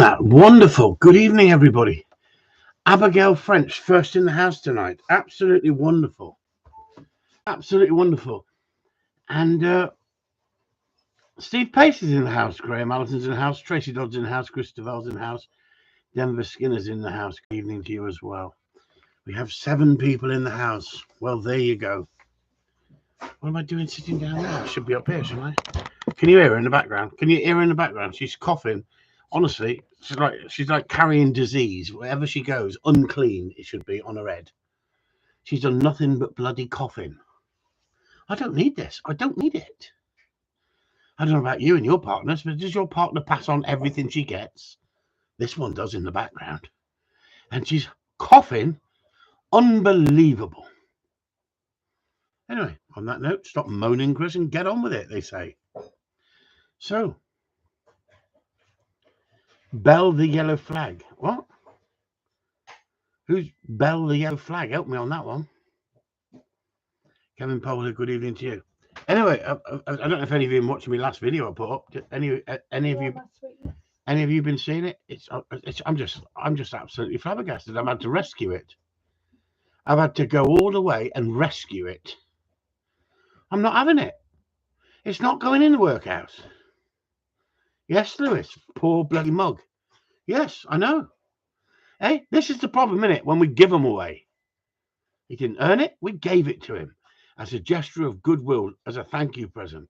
Isn't that wonderful? Good evening, everybody. Abigail French, first in the house tonight. Absolutely wonderful. Absolutely wonderful. And Steve Pace is in the house. Graham Allison's in the house. Tracy Dodd's in the house. Christabel's in the house. Denver Skinner's in the house. Good evening to you as well. We have 7 people in the house. Well, there you go. What am I doing sitting down there? I should be up here, shouldn't I? Can you hear her in the background? Can you hear her in the background? She's coughing. Honestly, she's like carrying disease. Wherever she goes, unclean it should be on her head. She's done nothing but bloody coughing. I don't need this. I don't need it. I don't know about you and your partners, but does your partner pass on everything she gets? This one does in the background. And she's coughing. Unbelievable. Anyway, on that note, stop moaning, Chris, and get on with it, they say. So, Bell the Yellow Flag. What? Who's Bell the Yellow Flag? Help me on that one. Kevin Pollard, good evening to you. Anyway, I don't know if any of you been watching my last video I put up. Any of you been seeing it? I'm just absolutely flabbergasted. I've had to rescue it. I've had to go all the way and rescue it. I'm not having it. It's not going in the workhouse. Yes, Lewis, poor bloody mug. Yes, I know. Hey, this is the problem, innit? When we give them away. He didn't earn it. We gave it to him as a gesture of goodwill, as a thank you present.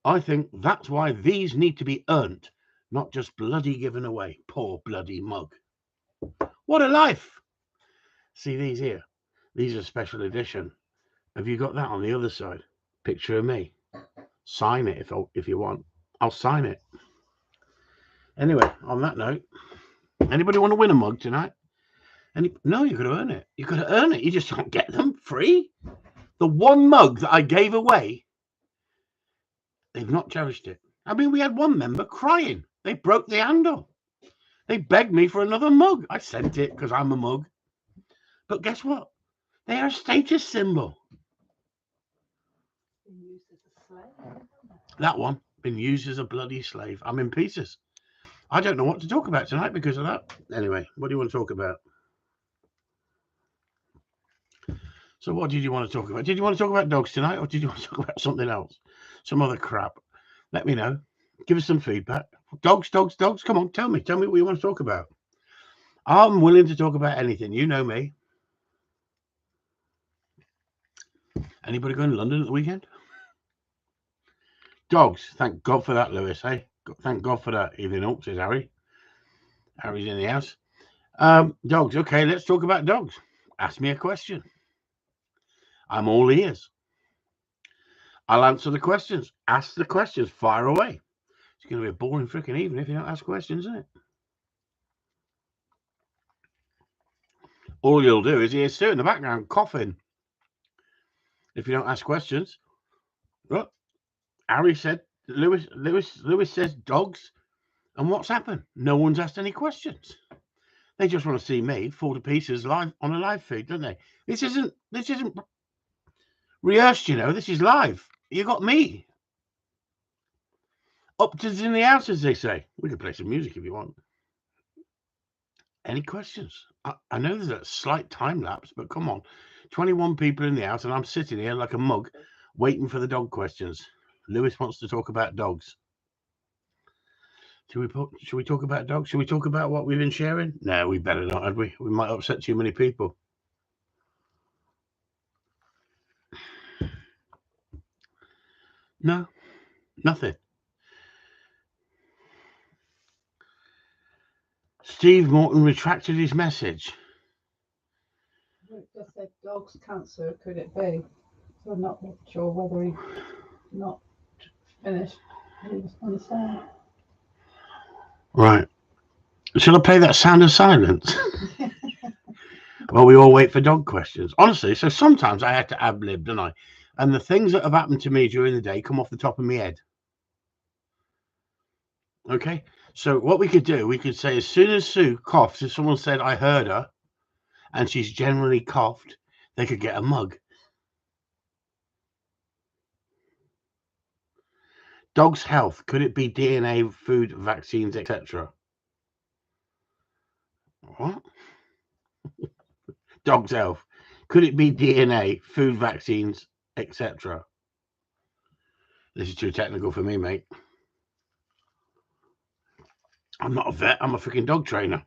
I think that's why these need to be earned, not just bloody given away. Poor bloody mug. What a life. See these here? These are special edition. Have you got that on the other side? Picture of me. Sign it if you want. I'll sign it. Anyway, on that note, anybody want to win a mug tonight? No, you've got to earn it. You've got to earn it. You just don't get them free. The one mug that I gave away, they've not cherished it. I mean, we had one member crying. They broke the handle. They begged me for another mug. I sent it because I'm a mug. But guess what? They are a status symbol. That one, been used as a bloody slave. I'm in pieces. I don't know what to talk about tonight because of that. Anyway, what do you want to talk about? So what did you want to talk about? Did you want to talk about dogs tonight, or did you want to talk about something else? Some other crap? Let me know. Give us some feedback. Dogs. Come on, tell me what you want to talk about. I'm willing to talk about anything. You know me. Anybody going to London at the weekend? Dogs. Thank God for that, Lewis. Hey, thank God for that. Evening, Oak, says Harry. Harry's in the house. Dogs. Okay, let's talk about dogs. Ask me a question. I'm all ears. I'll answer the questions. Ask the questions. Fire away. It's going to be a boring freaking evening if you don't ask questions, isn't it? All you'll do is hear Sue in the background coughing. If you don't ask questions. Look, Harry said, Lewis says dogs. And what's happened? No one's asked any questions. They just want to see me fall to pieces live on a live feed, don't they? This isn't rehearsed, you know. This is live. You got me. Upton's in the house, as they say. We can play some music if you want. Any questions? I know there's a slight time lapse, but come on. 21 people in the house, and I'm sitting here like a mug waiting for the dog questions. Lewis wants to talk about dogs. Should we talk about dogs? Should we talk about what we've been sharing? No, we better not, had we? We might upset too many people. No, nothing. Steve Morton retracted his message. It just said dog's cancer, could it be? So I'm not sure whether he not finished what he was going to say. Right. Shall I play that sound of silence? Well, we all wait for dog questions. Honestly, so sometimes I had to ad-lib, don't I? And the things that have happened to me during the day come off the top of my head. Okay? So what we could do, we could say as soon as Sue coughs, if someone said, I heard her, and she's generally coughed, they could get a mug. Dog's health, could it be DNA, food, vaccines, etc.? What? Dog's health. Could it be DNA, food vaccines, etc.? This is too technical for me, mate. I'm not a vet. I'm a freaking dog trainer.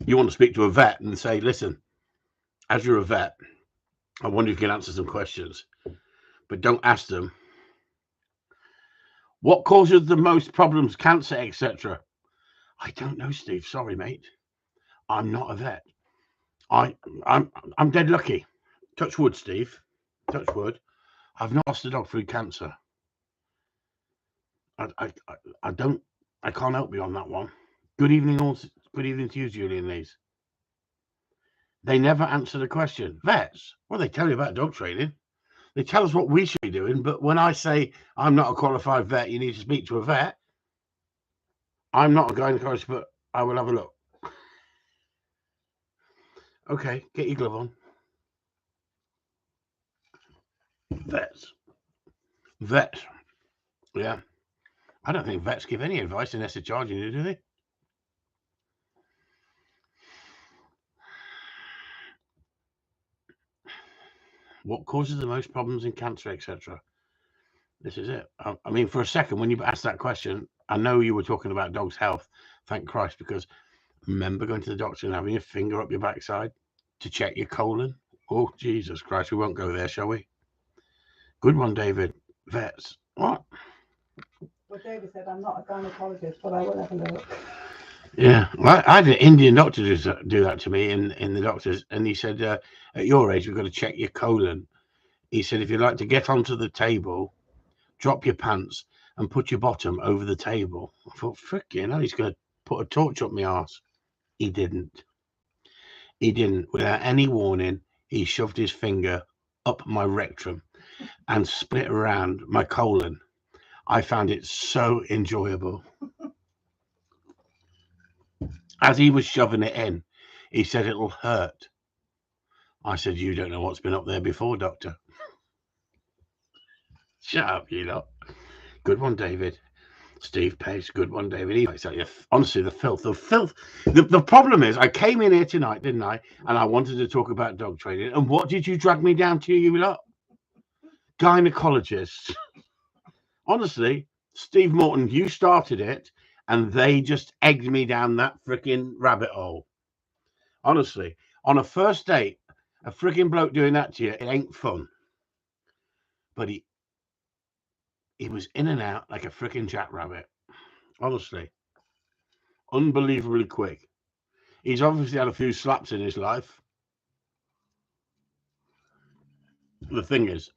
You want to speak to a vet and say, listen, as you're a vet, I wonder if you can answer some questions, but don't ask them, what causes the most problems, cancer, etc.? I don't know, Steve. Sorry, mate. I'm not a vet. I'm dead lucky. Touch wood, Steve. Touch wood. I've not lost a dog through cancer. I don't. I can't help you on that one. Good evening, all. Good evening to you, Julian Lees. They never answer the question. Vets, well, they tell you about dog training. They tell us what we should be doing. But when I say I'm not a qualified vet, you need to speak to a vet. I'm not a gynecologist, but I will have a look. Okay, get your glove on. Vets. Yeah. I don't think vets give any advice unless they're charging you, do they? What causes the most problems in cancer, etc.? This is it. I mean, for a second, when you asked that question, I know you were talking about dogs' health. Thank Christ, because remember going to the doctor and having your finger up your backside to check your colon? Oh, Jesus Christ, we won't go there, shall we? Good one, David. Vets. What? Well, David said, I'm not a gynecologist, but I will have a look. Yeah, well, I had an Indian doctor do that to me in the doctors, and he said, at your age, we've got to check your colon. He said, if you'd like to get onto the table, drop your pants and put your bottom over the table. I thought, frickin' hell, he's going to put a torch up my arse. He didn't. Without any warning, he shoved his finger up my rectum and split around my colon. I found it so enjoyable. As he was shoving it in, he said, it'll hurt. I said, you don't know what's been up there before, doctor. Shut up, you lot. Good one, David. Steve Pace, good one, David. He likes that. Honestly, the filth. The problem is, I came in here tonight, didn't I? And I wanted to talk about dog training. And what did you drag me down to, you lot? Gynecologists. Honestly, Steve Morton, you started it, and they just egged me down that freaking rabbit hole. Honestly, on a first date, a freaking bloke doing that to you, it ain't fun. But he was in and out like a freaking jackrabbit. Honestly, unbelievably quick. He's obviously had a few slaps in his life. The thing is,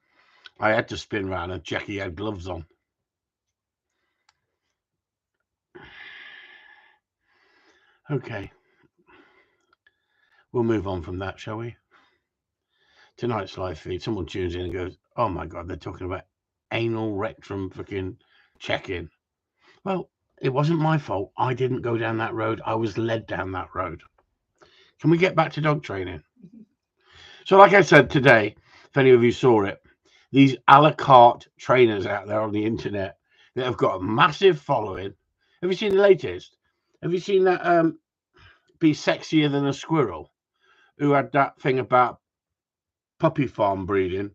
I had to spin round and check he had gloves on. Okay. We'll move on from that, shall we? Tonight's live feed, someone tunes in and goes, oh my God, they're talking about anal rectum freaking check-in. Well, it wasn't my fault. I didn't go down that road. I was led down that road. Can we get back to dog training? So like I said today, if any of you saw it, these a la carte trainers out there on the internet that have got a massive following. Have you seen the latest? Have you seen that Be Sexier Than a Squirrel, who had that thing about puppy farm breeding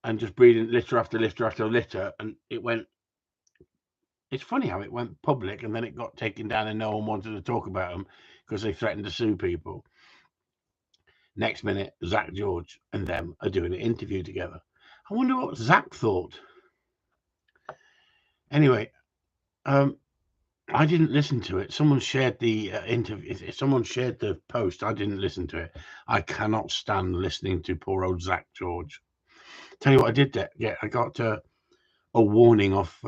and just breeding litter after litter after litter, and it went, it's funny how it went public and then it got taken down and no one wanted to talk about them because they threatened to sue people. Next minute, Zach George and them are doing an interview together. I wonder what Zach thought. Anyway, I didn't listen to it. Someone shared the interview. Someone shared the post. I didn't listen to it. I cannot stand listening to poor old Zach George. Tell you what I did get. I got a warning off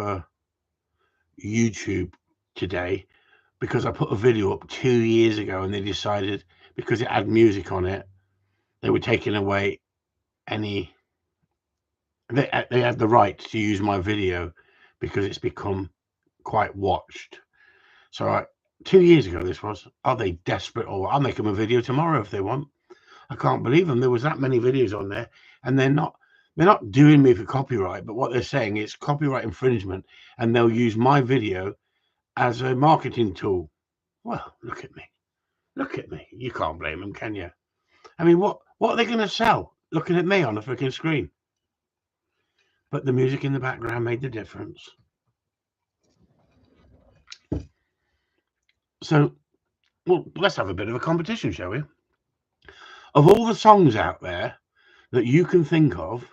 YouTube today because I put a video up 2 years ago and they decided, because it had music on it, they were taking away any. They had the right to use my video because it's become quite watched. So 2 years ago, this was. Are they desperate? Or I'll make them a video tomorrow if they want. I can't believe them. There was that many videos on there, and they're not doing me for copyright. But what they're saying is copyright infringement, and they'll use my video as a marketing tool. Well, look at me. Look at me. You can't blame them, can you? I mean, what are they going to sell looking at me on a freaking screen? But the music in the background made the difference. So, well, let's have a bit of a competition, shall we? Of all the songs out there that you can think of,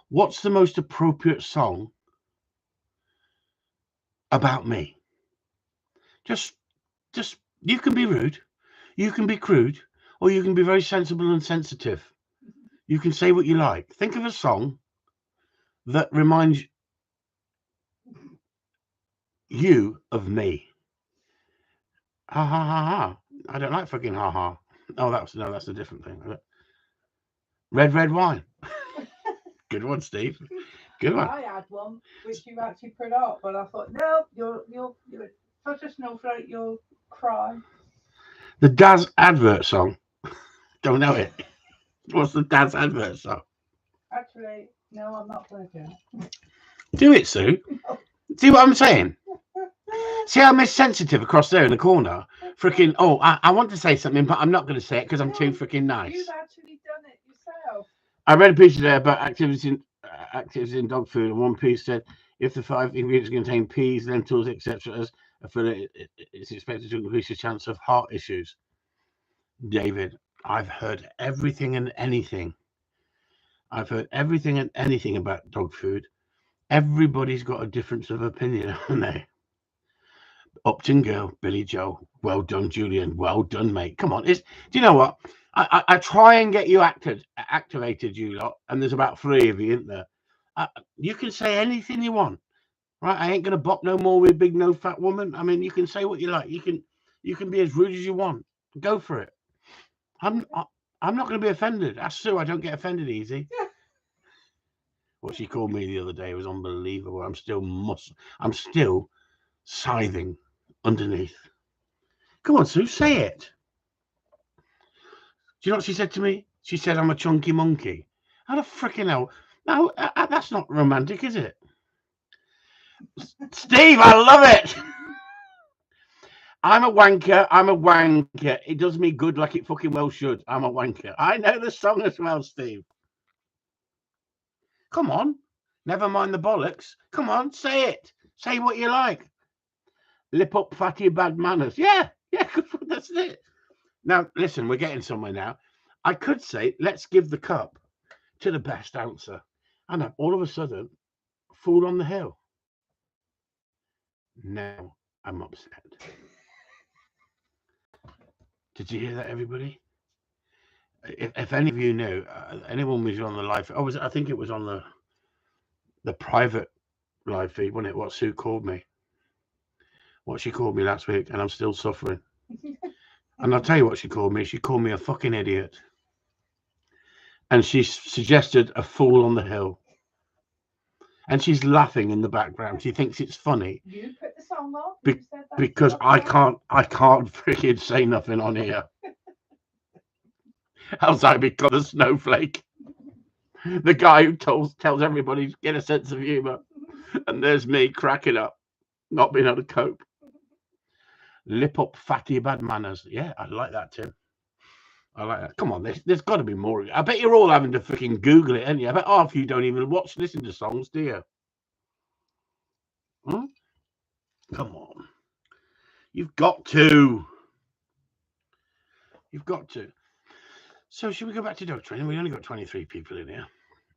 what's the most appropriate song about me? Just you can be rude, you can be crude, or you can be very sensible and sensitive. You can say what you like. Think of a song that reminds you of me. Ha ha ha ha. I don't like fucking ha ha. Oh, that's a different thing. Red wine. Good one, Steve. Good one. I had one which you actually put up, but I thought, no, you're such a snowflake, you'll cry. The Daz advert song. Don't know it. What's the Daz advert song? Actually, no, I'm not going to do it. Do it, Sue. See what I'm saying? See how I'm sensitive across there in the corner? Freaking, oh, I want to say something, but I'm not going to say it because I'm too freaking nice. You've actually done it yourself. I read a piece today about activities in dog food, and one piece said if the 5 ingredients contain peas, lentils, etc., it's expected to increase the chance of heart issues. David, I've heard everything and anything. I've heard everything and anything about dog food. Everybody's got a difference of opinion, haven't they? Upton girl, Billy Joe. Well done, Julian. Well done, mate. Come on. Do you know what? I try and get you activated, you lot, and there's about 3 of you, isn't there? You can say anything you want, right? I ain't gonna bop no more with big no fat woman. I mean, you can say what you like. You can be as rude as you want. Go for it. I'm not gonna be offended. Ask Sue. I don't get offended easy. What she called me the other day was unbelievable. I'm still scything underneath. Come on, Sue, say it. Do you know what she said to me? She said, I'm a chunky monkey. How the frickin' hell? No, that's not romantic, is it? Steve, I love it. I'm a wanker. It does me good like it fucking well should. I'm a wanker. I know the song as well, Steve. Come on. Never mind the bollocks. Come on, say it. Say what you like. Lip up, fatty, bad manners. Yeah, that's it. Now, listen, we're getting somewhere now. I could say, let's give the cup to the best answer. And all of a sudden, fool on the hill. Now I'm upset. Did you hear that, everybody? If any of you knew, anyone was on the live, I think it was on the private live feed, wasn't it? What Sue called me. What she called me last week, and I'm still suffering. And I'll tell you what she called me. She called me a fucking idiot. And she suggested a fool on the hill. And she's laughing in the background. She thinks it's funny. You put the song on. Because I can't freaking say nothing on here. Else I become a snowflake. The guy who tells everybody to get a sense of humour. And there's me cracking up, not being able to cope. Lip up, fatty, bad manners. Yeah, I like that, Tim. I like that. Come on, there's got to be more. I bet you're all having to freaking Google it, aren't you? I bet half of you don't even listen to songs, do you? Come on. You've got to. So should we go back to dog training? We only got 23 people in here.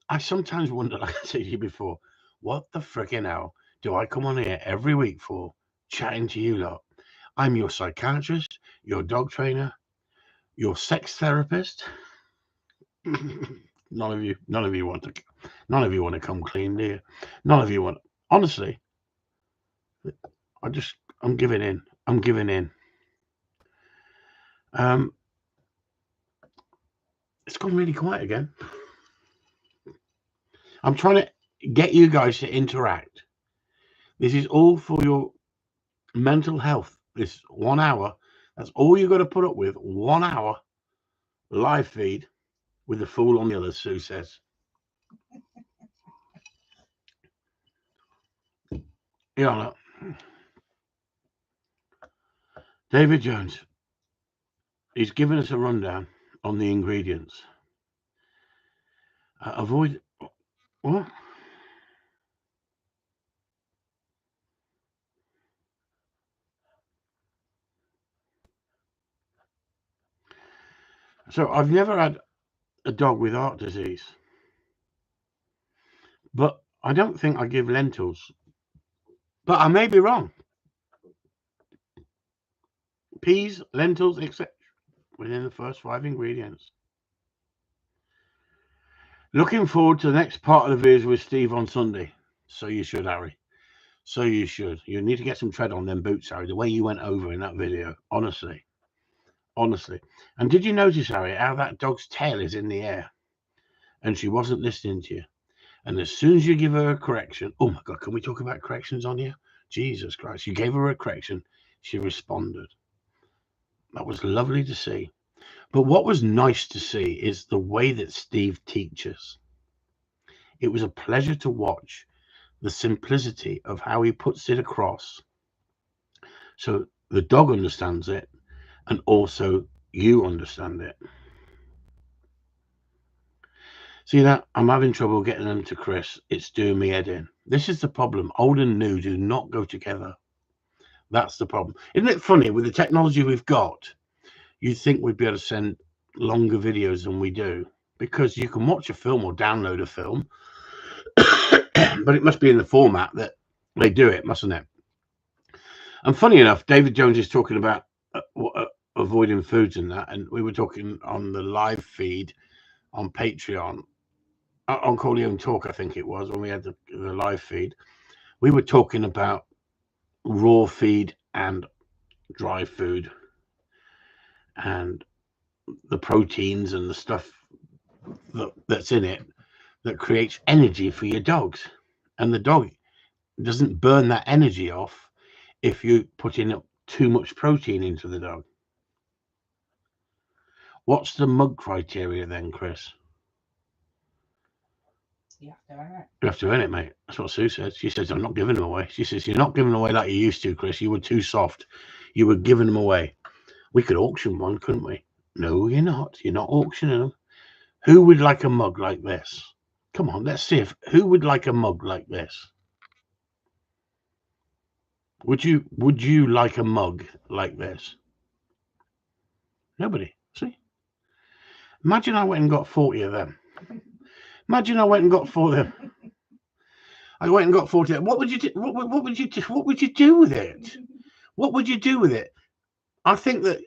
I sometimes wonder, like I said to you before, what the freaking hell do I come on here every week for, chatting to you lot? I'm your psychiatrist, your dog trainer, your sex therapist. None of you want to come clean, do you? None of you want. Honestly, I'm giving in. It's gone really quiet again. I'm trying to get you guys to interact. This is all for your mental health. This 1 hour. That's all you got to put up with. 1 hour live feed with the fool on the other, Sue says. Yeah, David Jones, he's given us a rundown on the ingredients. Avoid what? So I've never had a dog with heart disease, but I don't think I give lentils. But I may be wrong. Peas, lentils, etc. within the first 5 ingredients. Looking forward to the next part of the videos with Steve on Sunday. So you should, Harry. So you should. You need to get some tread on them boots, Harry. The way you went over in that video, honestly. And did you notice, Harry, how that dog's tail is in the air? And she wasn't listening to you. And as soon as you give her a correction, oh my God, can we talk about corrections on here? Jesus Christ. You gave her a correction. She responded. That was lovely to see. But what was nice to see is the way that Steve teaches. It was a pleasure to watch the simplicity of how he puts it across. So the dog understands it, and also you understand it. See that? I'm having trouble getting them to Chris. It's doing me head in. This is the problem. Old and new do not go together. That's the problem. Isn't it funny, with the technology we've got, you'd think we'd be able to send longer videos than we do, because you can watch a film or download a film, but it must be in the format that they do it, mustn't it? And funny enough, David Jones is talking about avoiding foods and that, and we were talking on the live feed on Patreon, on Corleone Talk, I think it was, when we had the live feed. We were talking about raw feed and dry food and the proteins and the stuff that's in it that creates energy for your dogs. And the dog doesn't burn that energy off if you put in too much protein into the dog. What's the mug criteria then, Chris? You have to earn it. You have to earn it, mate. That's what Sue says. She says, I'm not giving them away. She says, you're not giving them away like you used to, Chris. You were too soft. You were giving them away. We could auction one, couldn't we? No, you're not. You're not auctioning them. Who would like a mug like this? Come on, let's see if who would like a mug like this? Would you like a mug like this? Nobody. See? Imagine I went and got 40 of them. Imagine I went and got 4 of them. I went and got 40 of them. What would you do? What would you do? What would you do with it? What would you do with it? I think at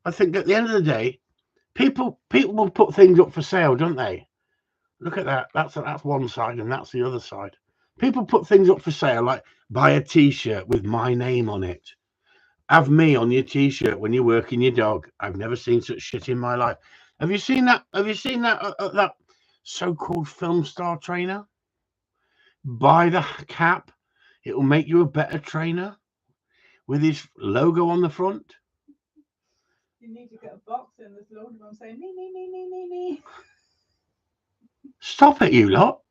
the end of the day, people will put things up for sale, don't they? Look at that. That's one side, and that's the other side. People put things up for sale, like buy a T-shirt with my name on it. Have me on your T-shirt when you're working your dog. I've never seen such shit in my life. Have you seen that? Have you seen that so-called film star trainer? Buy the cap. It will make you a better trainer with his logo on the front. You need to get a box in this load of them saying me. Stop it, you lot.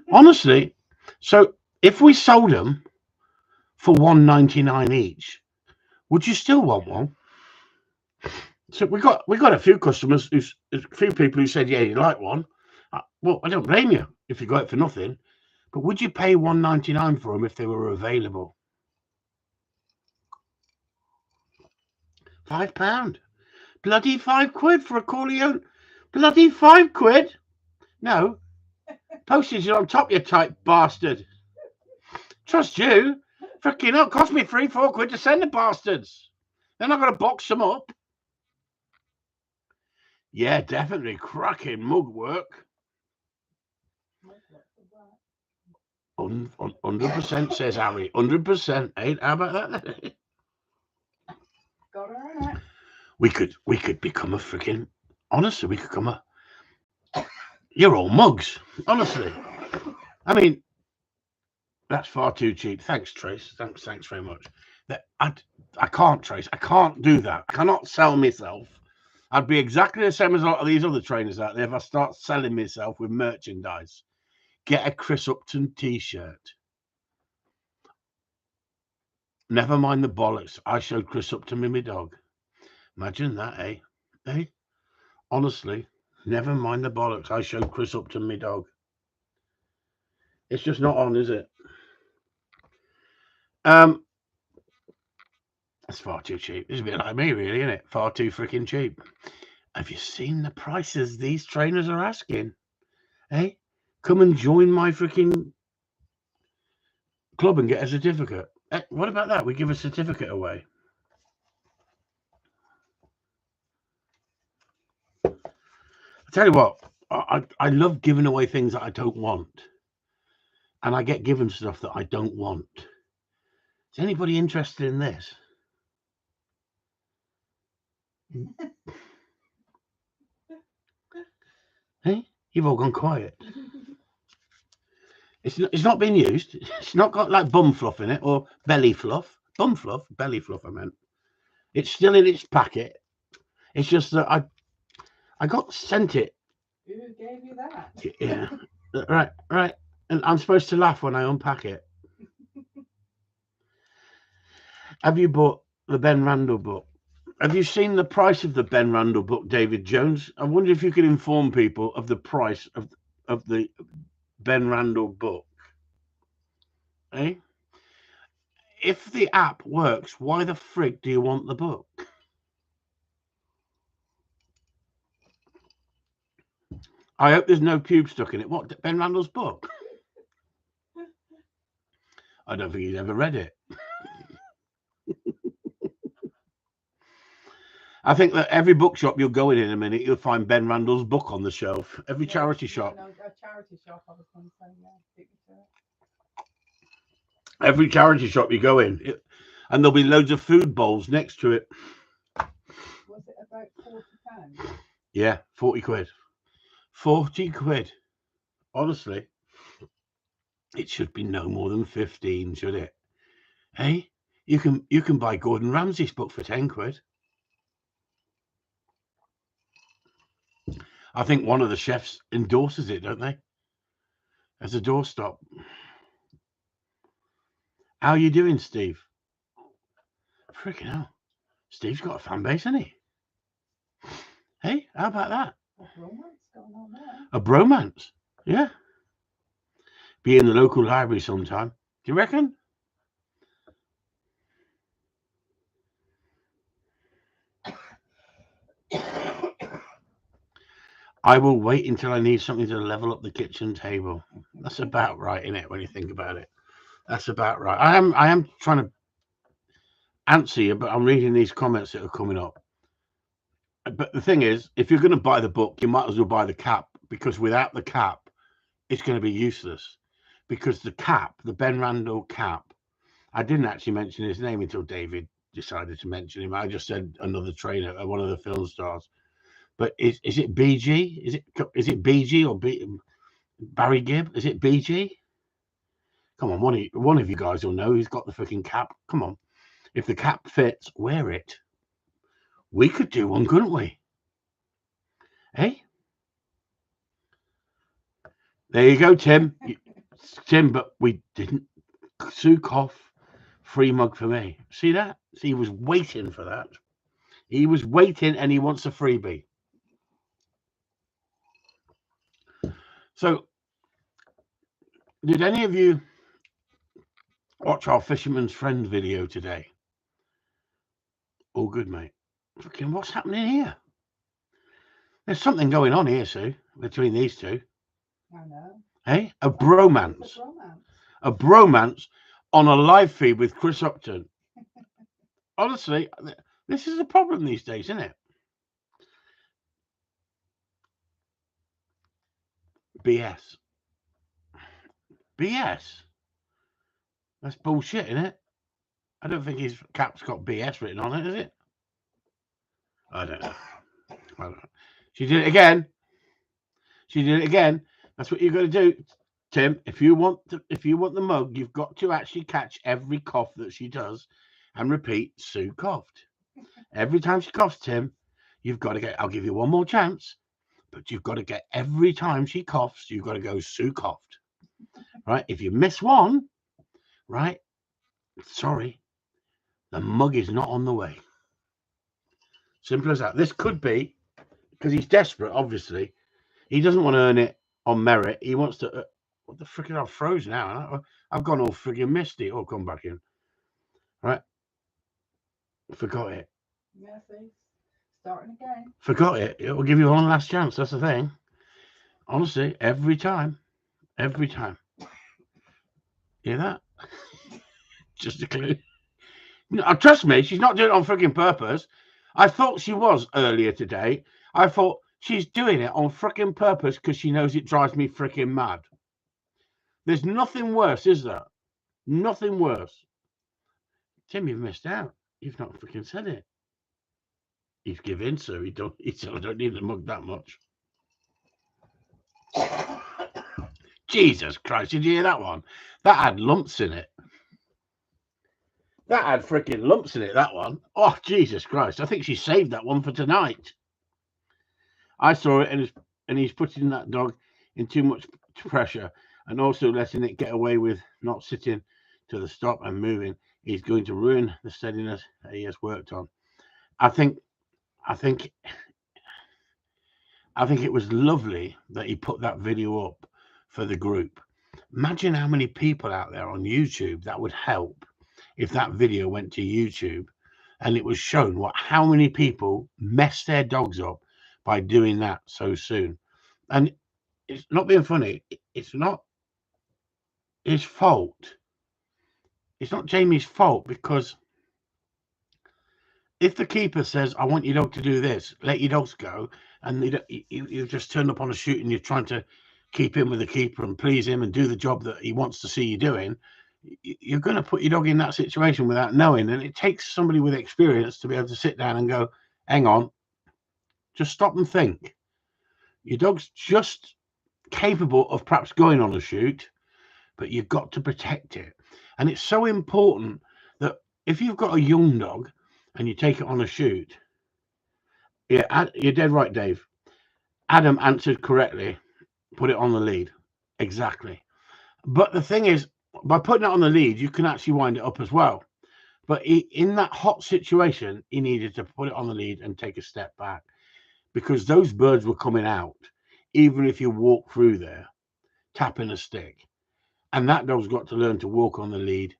Honestly. So if we sold them for $1.99 each, would you still want one? So we got a few customers, a few people who said, yeah, you like one. Well, I don't blame you if you got it for nothing. But would you pay $1.99 for them if they were available? £5. Bloody £5 for a Corleone. Bloody £5. No. Postage is on top, you tight bastard. Trust you. Freaking hell, cost me £3-4 to send the bastards. Then I've got to box them up. Yeah, definitely. Cracking mug work. 100% says Harry. 100%. Hey, how about that? Got to earn it. We could become a freaking. Honestly, we could come a. You're all mugs. Honestly, I mean, that's far too cheap. Thanks, Trace. Thanks very much. I can't, Trace. I can't do that. I cannot sell myself. I'd be exactly the same as a lot of these other trainers out there if I start selling myself with merchandise. Get a Chris Upton T-shirt. Never mind the bollocks. I showed Chris Upton with my dog. Imagine that, eh? Eh? Honestly, never mind the bollocks. I showed Chris Upton my dog. It's just not on, is it? That's far too cheap. It's a bit like me, really, isn't it? Far too freaking cheap. Have you seen the prices these trainers are asking? Hey, come and join my freaking club and get a certificate. What about that? We give a certificate away. I tell you what, I love giving away things that I don't want. And I get given stuff that I don't want. Is anybody interested in this? Hey, you've all gone quiet. It's not been used. It's not got like bum fluff in it or belly fluff. Bum fluff, belly fluff, I meant. It's still in its packet. It's just that I got sent it. Who gave you that? Yeah. Right. And I'm supposed to laugh when I unpack it. Have you bought the Ben Randall book? Have you seen the price of the Ben Randall book, David Jones? I wonder if you could inform people of the price of the Ben Randall book. Eh? If the app works, why the frig do you want the book? I hope there's no pube stuck in it. What, Ben Randall's book? I don't think he's ever read it. I think that every bookshop you'll go in a minute, you'll find Ben Randall's book on the shelf. Every charity shop. No, a charity shop, I was going to say, yeah. Every charity shop you go in, and there'll be loads of food bowls next to it. Was it about £40? Yeah, 40 quid. 40 quid. Honestly, it should be no more than 15, should it? Hey, you can buy Gordon Ramsay's book for 10 quid. I think one of the chefs endorses it, don't they? As a doorstop. How are you doing, Steve? Freaking hell. Steve's got a fan base, hasn't he? Hey, how about that? A bromance going on there. A bromance? Yeah. Be in the local library sometime. Do you reckon? I will wait until I need something to level up the kitchen table. That's about right, isn't it, when you think about it? That's about right. I am trying to answer you, but I'm reading these comments that are coming up. But the thing is, if you're going to buy the book, you might as well buy the cap, because without the cap, it's going to be useless. Because the cap, the Ben Randall cap, I didn't actually mention his name until David decided to mention him. I just said another trainer, one of the film stars. But is it BG? Is it BG or Barry Gibb? Is it BG? Come on, one of you guys will know who's got the freaking cap. Come on. If the cap fits, wear it. We could do one, couldn't we? Hey? There you go, Tim. Tim, but we didn't. Sukov, free mug for me. See that? See, he was waiting for that. He was waiting and he wants a freebie. So, did any of you watch our Fisherman's Friend video today? All good, mate. Fucking what's happening here? There's something going on here, Sue, between these two. I know. Hey? A bromance. It's a bromance. A bromance on a live feed with Chris Upton. Honestly, this is a problem these days, isn't it? BS. That's bullshit, isn't it? I don't think his cap's got BS written on it, is it? I don't know. She did it again. That's what you've got to do, Tim. If you want the mug, you've got to actually catch every cough that she does and repeat, Sue coughed. Every time she coughs, Tim, you've got to get, I'll give you one more chance, but you've got to get every time she coughs, you've got to go, Sue coughed. Right? If you miss one, right? Sorry. The mug is not on the way. Simple as that. This could be because he's desperate, obviously. He doesn't want to earn it on merit. He wants to. What the frick? I've frozen now. I've gone all friggin' misty. Oh, come back in. Right. Forgot it. Yeah, see? Starting again. Forgot it. It will give you one last chance. That's the thing. Honestly, every time. Every time. Hear that? Just a clue. No, trust me, she's not doing it on freaking purpose. I thought she was earlier today. I thought she's doing it on freaking purpose because she knows it drives me freaking mad. There's nothing worse, is there? Nothing worse. Tim, you've missed out. You've not freaking said it. He's given, so he said, I don't need the mug that much. Jesus Christ, did you hear that one? That had lumps in it. That had freaking lumps in it, that one. Oh, Jesus Christ. I think she saved that one for tonight. I saw it, and he's putting that dog in too much pressure and also letting it get away with not sitting to the stop and moving. He's going to ruin the steadiness that he has worked on. I think it was lovely that he put that video up for the group. Imagine how many people out there on YouTube that would help if that video went to YouTube and it was shown how many people mess their dogs up by doing that so soon. And it's not being funny. It's not his fault. It's not Jamie's fault, because if the keeper says, I want your dog to do this, let your dogs go, and you've just turned up on a shoot and you're trying to keep in with the keeper and please him and do the job that he wants to see you doing, you're going to put your dog in that situation without knowing. And it takes somebody with experience to be able to sit down and go, hang on, just stop and think. Your dog's just capable of perhaps going on a shoot, but you've got to protect it. And it's so important that if you've got a young dog and you take it on a shoot, yeah, you're dead right, Dave. Adam answered correctly. Put it on the lead. Exactly. But the thing is, by putting it on the lead, you can actually wind it up as well. But in that hot situation, he needed to put it on the lead and take a step back, because those birds were coming out, even if you walk through there, tapping a stick. And that dog's got to learn to walk on the lead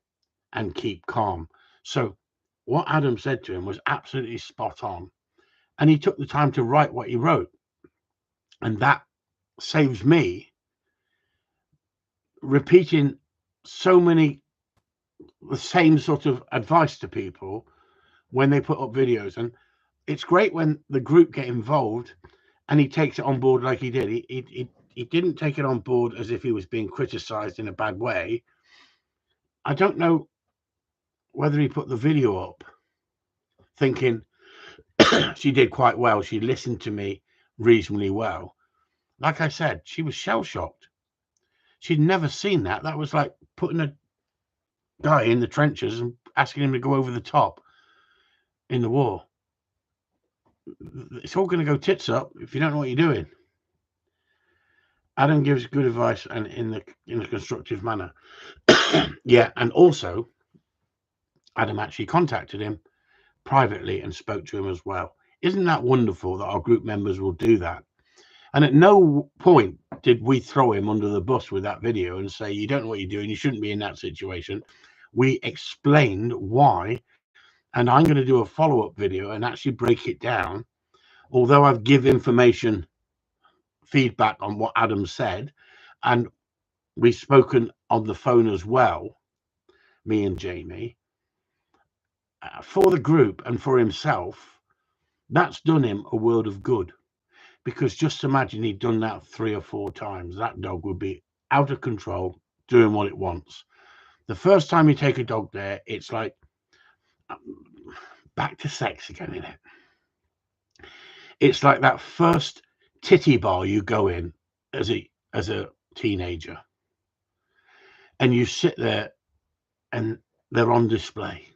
and keep calm. So what Adam said to him was absolutely spot on. And he took the time to write what he wrote. And that saves me repeating the same sort of advice to people when they put up videos. And it's great when the group get involved and he takes it on board like he did. He didn't take it on board as if he was being criticized in a bad way. I don't know whether he put the video up thinking she did quite well. She listened to me reasonably well. Like I said, she was shell-shocked. She'd never seen that. That was like putting a guy in the trenches and asking him to go over the top in the war. It's all going to go tits up if you don't know what you're doing. Adam gives good advice and in a constructive manner. Yeah, and also Adam actually contacted him privately and spoke to him as well. Isn't that wonderful that our group members will do that? And at no point did we throw him under the bus with that video and say, you don't know what you're doing, you shouldn't be in that situation. We explained why, and I'm going to do a follow-up video and actually break it down. Although I've given information, feedback on what Adam said, and we've spoken on the phone as well, me and Jamie, for the group and for himself, that's done him a world of good. Because just imagine he'd done that 3 or 4 times. That dog would be out of control, doing what it wants. The first time you take a dog there, it's like back to sex again, isn't it? It's like that first titty bar you go in as a teenager. And you sit there and they're on display.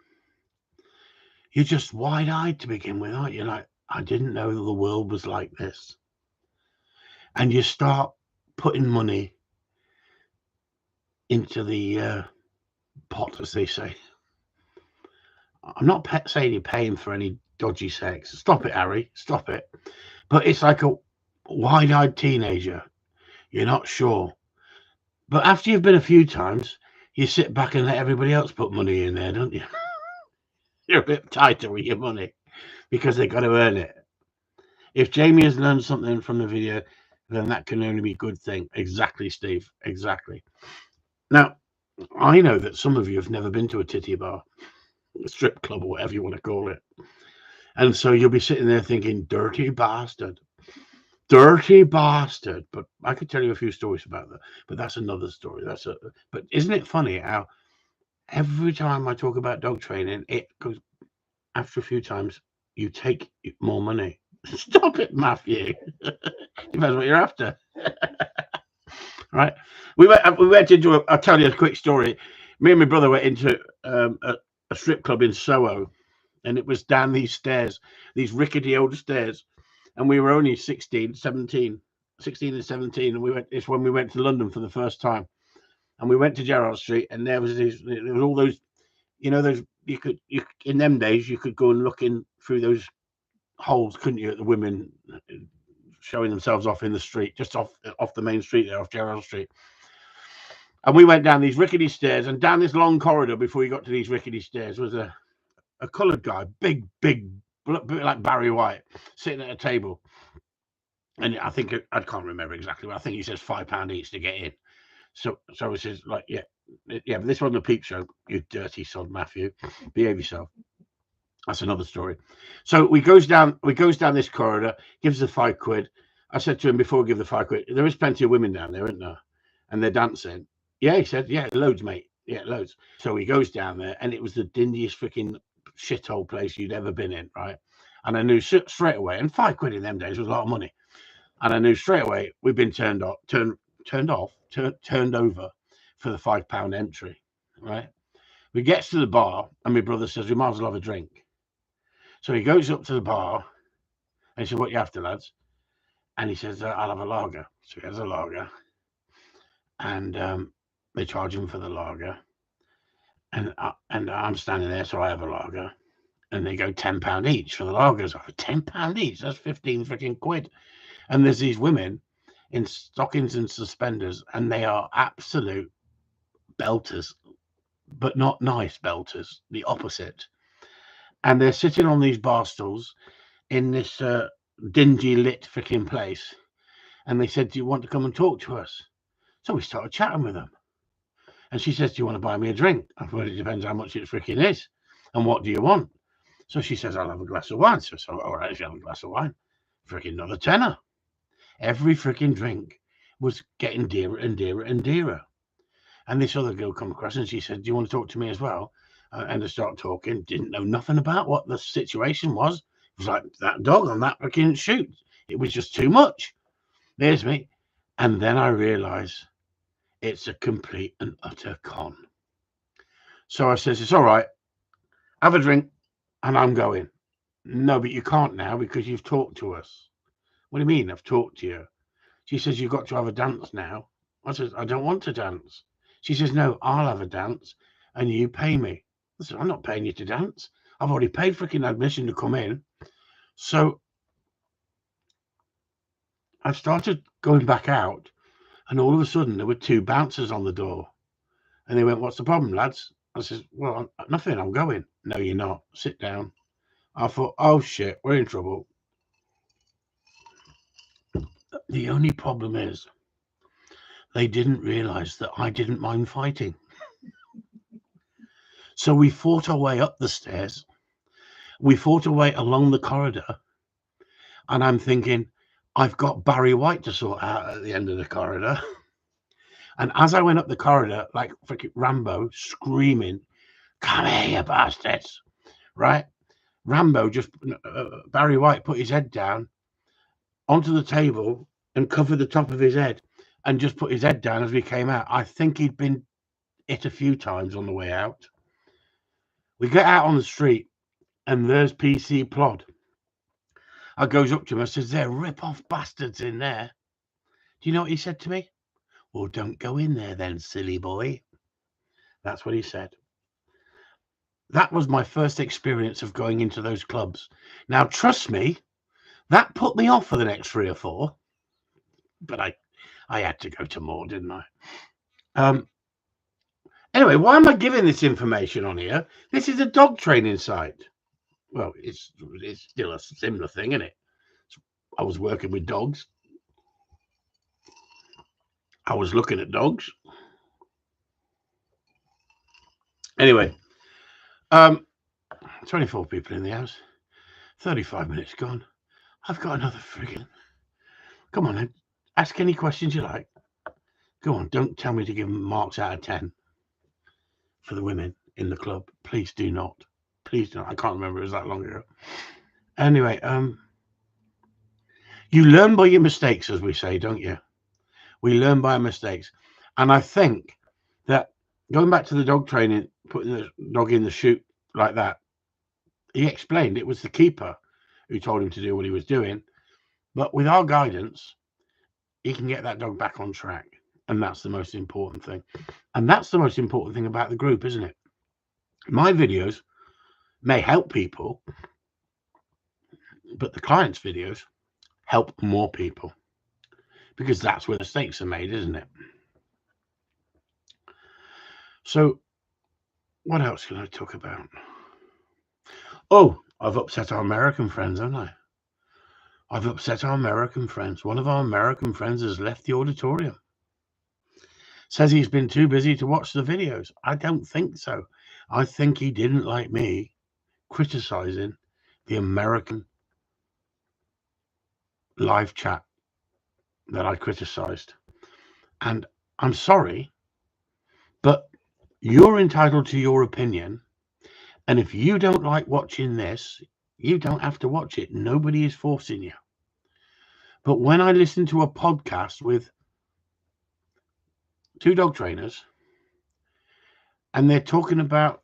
You're just wide-eyed to begin with, aren't you? Like, I didn't know the world was like this. And you start putting money into the pot, as they say. I'm not saying you're paying for any dodgy sex. Stop it, Harry. Stop it. But it's like a wide-eyed teenager. You're not sure. But after you've been a few times, you sit back and let everybody else put money in there, don't you? You're a bit tighter with your money because they've got to earn it. If Jamie has learned something from the video, then that can only be a good thing. Exactly, Steve. Exactly. Now, I know that some of you have never been to a titty bar, a strip club, or whatever you want to call it. And so you'll be sitting there thinking, dirty bastard. Dirty bastard. But I could tell you a few stories about that. But that's another story. But isn't it funny how every time I talk about dog training, it goes, after a few times, you take more money. Stop it, Matthew. Depends what you're after. Right. We went into I'll tell you a quick story. Me and my brother went into a strip club in Soho, and it was down these stairs, these rickety old stairs. And we were only 16 and 17. And it's when we went to London for the first time. And we went to Gerrard Street, and there was all those, those, in them days, you could go and look in through those holes, couldn't you, at the women showing themselves off in the street, just off the main street there, off Gerrard Street. And we went down these rickety stairs, and down this long corridor before you got to these rickety stairs was a coloured guy, big, like Barry White, sitting at a table. And I think, I can't remember exactly, but I think he says £5 each to get in. So it says, like, yeah, but this wasn't a peep show, you dirty sod, Matthew. Behave yourself. That's another story. So we goes down this corridor, gives the £5. I said to him before we give the £5, there is plenty of women down there, isn't there? And they're dancing. Yeah, he said, yeah, loads, mate. Yeah, loads. So he goes down there, and it was the dingiest freaking shithole place you'd ever been in, right? And I knew straight away, and £5 in them days was a lot of money. And I knew straight away we'd been turned over for the £5 entry, right? We gets to the bar, and my brother says, we might as well have a drink. So he goes up to the bar, and he said, what you after, lads? And he says, I'll have a lager. So he has a lager, and they charge him for the lager. And I'm standing there, so I have a lager. And they go £10 each for the lagers. £10 each, that's 15 freaking quid. And there's these women in stockings and suspenders, and they are absolute belters, but not nice belters, the opposite. And they're sitting on these bar stools in this dingy lit freaking place. And they said, do you want to come and talk to us? So we started chatting with them. And she says, do you want to buy me a drink? I thought, it depends how much it freaking is. And what do you want? So she says, I'll have a glass of wine. So all right, if you have a glass of wine, freaking another tenner. Every freaking drink was getting dearer and dearer and dearer. And this other girl come across, and she said, do you want to talk to me as well? And I start talking, didn't know nothing about what the situation was. It was like that dog on that freaking shoot. It was just too much. There's me. And then I realise it's a complete and utter con. So I says, it's all right. Have a drink and I'm going. No, but you can't now because you've talked to us. What do you mean I've talked to you? She says, you've got to have a dance now. I says, I don't want to dance. She says, no, I'll have a dance and you pay me. I said, I'm not paying you to dance. I've already paid freaking admission to come in. So I started going back out, and all of a sudden there were two bouncers on the door. And they went, what's the problem, lads? I said, well, nothing, I'm going. No, you're not. Sit down. I thought, oh shit, we're in trouble. The only problem is they didn't realize that I didn't mind fighting. So we fought our way up the stairs. We fought our way along the corridor. And I'm thinking, I've got Barry White to sort out at the end of the corridor. And as I went up the corridor, like freaking Rambo, screaming, come here, you bastards, right? Rambo Barry White put his head down onto the table and covered the top of his head and just put his head down as we came out. I think he'd been hit a few times on the way out. We get out on the street and there's PC Plod. I goes up to him and says, they're rip-off bastards in there. Do you know what he said to me? Well, don't go in there then, silly boy. That's what he said. That was my first experience of going into those clubs. Now, trust me, that put me off for the next 3 or 4, but I had to go to more, didn't I? Anyway, why am I giving this information on here? This is a dog training site. Well, it's still a similar thing, isn't it? I was working with dogs. I was looking at dogs. Anyway, 24 people in the house. 35 minutes gone. I've got another friggin'. Come on, then. Ask any questions you like. Go on, don't tell me to give them marks out of 10 for the women in the club. Please do not. Please don't. I can't remember. It was that long ago. Anyway, you learn by your mistakes, as we say, don't you? We learn by our mistakes. And I think that going back to the dog training, putting the dog in the chute like that, he explained it was the keeper who told him to do what he was doing. But with our guidance, he can get that dog back on track. And that's the most important thing. And that's the most important thing about the group, isn't it? My videos may help people, but the client's videos help more people, because that's where the mistakes are made, isn't it? So what else can I talk about? Oh, I've upset our American friends, haven't I? I've upset our American friends. One of our American friends has left the auditorium. Says he's been too busy to watch the videos. I don't think so. I think he didn't like me criticizing the American live chat that I criticized. And I'm sorry, but you're entitled to your opinion. And if you don't like watching this, you don't have to watch it. Nobody is forcing you. But when I listen to a podcast with 2 dog trainers, and they're talking about,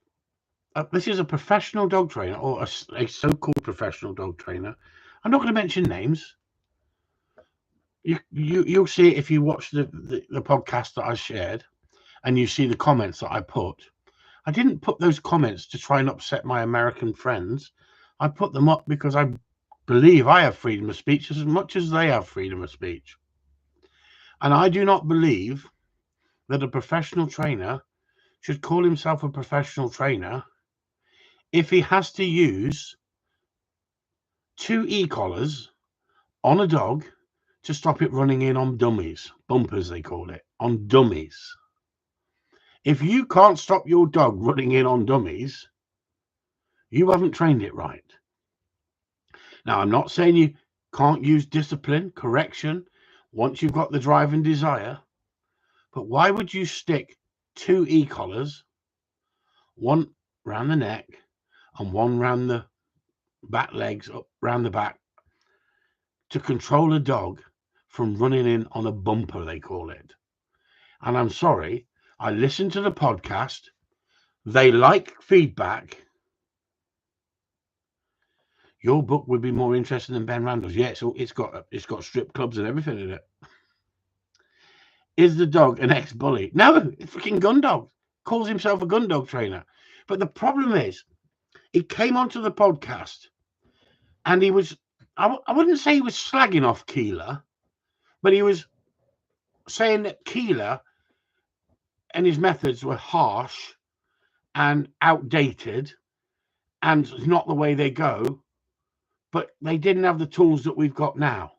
this is a professional dog trainer, or a so-called professional dog trainer. I'm not going to mention names. You'll see it if you watch the podcast that I shared, and you see the comments that I put. I didn't put those comments to try and upset my American friends. I put them up because I believe I have freedom of speech as much as they have freedom of speech. And I do not believe that a professional trainer should call himself a professional trainer if he has to use 2 e-collars on a dog to stop it running in on dummies, bumpers they call it, on dummies. If you can't stop your dog running in on dummies, you haven't trained it right. Now, I'm not saying you can't use discipline, correction, once you've got the drive and desire, but why would you stick 2 e-collars, one round the neck and one round the back legs, up round the back, to control a dog from running in on a bumper, they call it? And I'm sorry, I listened to the podcast. They like feedback. Your book would be more interesting than Ben Randall's. Yeah, so it's got strip clubs and everything in it. Is the dog an ex-bully? No, it's freaking Gundog. Calls himself a Gundog trainer. But the problem is, he came onto the podcast and he was, I wouldn't say he was slagging off Keeler, but he was saying that Keeler and his methods were harsh and outdated and not the way they go, but they didn't have the tools that we've got now.